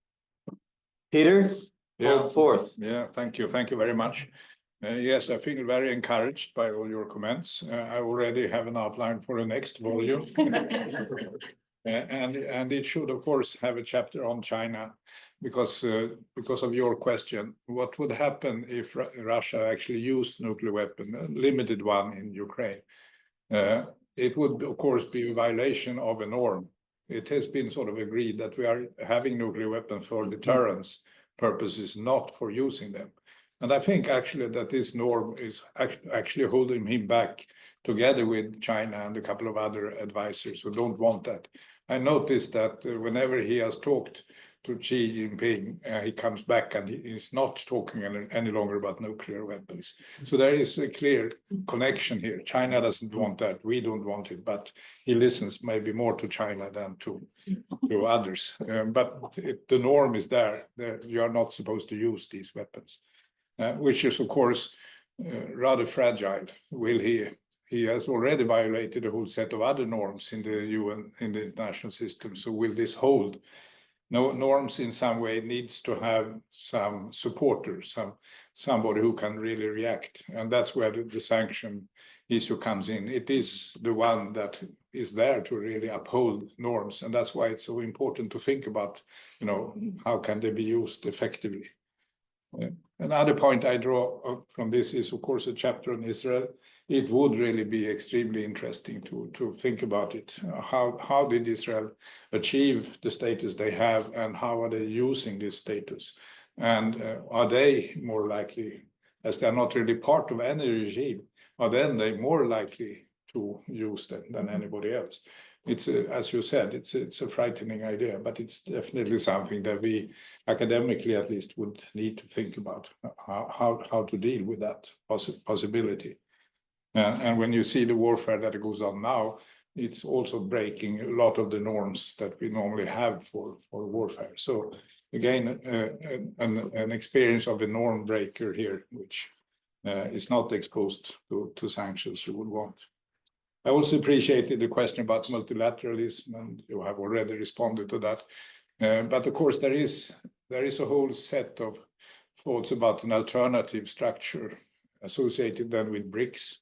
Peter? Yeah, forth. Yeah, thank you very much. Yes, I feel very encouraged by all your comments. I already have an outline for the next volume. And it should, of course, have a chapter on China, because of your question. What would happen if Russia actually used nuclear weapon, a limited one in Ukraine? It would, of course, be a violation of a norm. It has been sort of agreed that we are having nuclear weapons for deterrence purposes, not for using them. And I think actually that this norm is actually holding him back, together with China and a couple of other advisors who don't want that. I noticed that whenever he has talked to Xi Jinping, he comes back and he's not talking any longer about nuclear weapons. So there is a clear connection here. China doesn't want that, we don't want it, but he listens maybe more to China than to others. But the norm is there. You are not supposed to use these weapons. Which is, of course, rather fragile. He has already violated a whole set of other norms in the UN, in the international system. So will this hold? No, norms in some way needs to have some supporters, somebody who can really react. And that's where the sanction issue comes in. It is the one that is there to really uphold norms. And that's why it's so important to think about, how can they be used effectively? Another point I draw from this is, of course, a chapter on Israel. It would really be extremely interesting to think about it. How did Israel achieve the status they have, and how are they using this status? And are they more likely, as they are not really part of any regime, are then they more likely to use them than anybody else? It's as you said, it's a frightening idea, but it's definitely something that we academically at least would need to think about, how to deal with that possibility. And when you see the warfare that goes on now, it's also breaking a lot of the norms that we normally have for warfare. So again, an experience of a norm breaker here, which is not exposed to sanctions you would want. I also appreciated the question about multilateralism, and you have already responded to that. But of course, there is a whole set of thoughts about an alternative structure associated then with BRICS,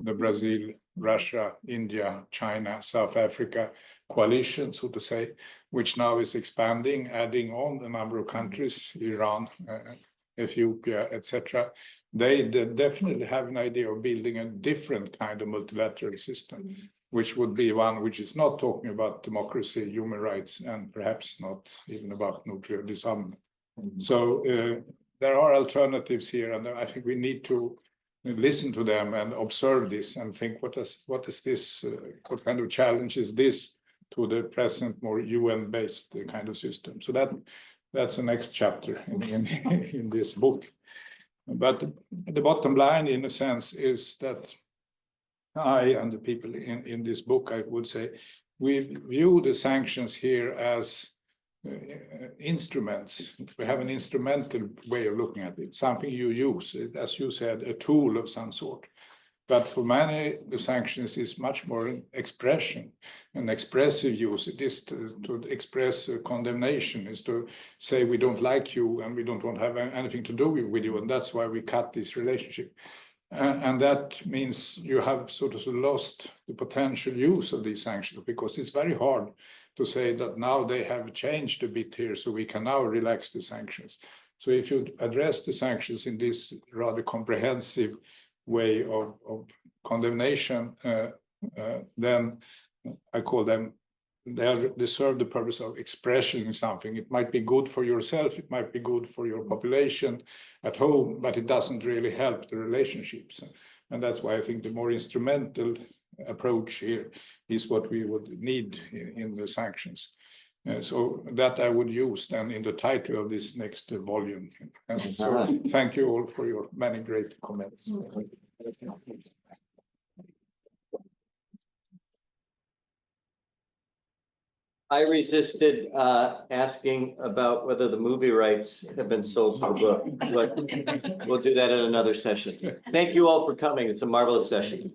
the Brazil, Russia, India, China, South Africa coalition, so to say, which now is expanding, adding on a number of countries, Iran, Ethiopia, etc. They definitely have an idea of building a different kind of multilateral system, which would be one which is not talking about democracy, human rights, and perhaps not even about nuclear disarmament. So there are alternatives here, and I think we need to listen to them and observe this and think, what is this, what kind of challenge is this to the present more UN-based kind of system? So that's the next chapter in this book. But the bottom line, in a sense, is that I and the people in this book, I would say, we view the sanctions here as instruments. We have an instrumental way of looking at it, something you use, as you said, a tool of some sort. But for many, the sanctions is much more an expression, an expressive use. It is to express condemnation, is to say we don't like you and we don't want to have anything to do with you, and that's why we cut this relationship. And that means you have sort of lost the potential use of these sanctions, because it's very hard to say that now they have changed a bit here, so we can now relax the sanctions. So if you address the sanctions in this rather comprehensive way of condemnation, then I call them, they serve the purpose of expressing something. It might be good for yourself, it might be good for your population at home, but it doesn't really help the relationships. And that's why I think the more instrumental approach here is what we would need in the sanctions. So that I would use then in the title of this next volume. And so thank you all for your many great comments. I resisted asking about whether the movie rights have been sold for the book, but we'll do that in another session. Thank you all for coming. It's a marvelous session.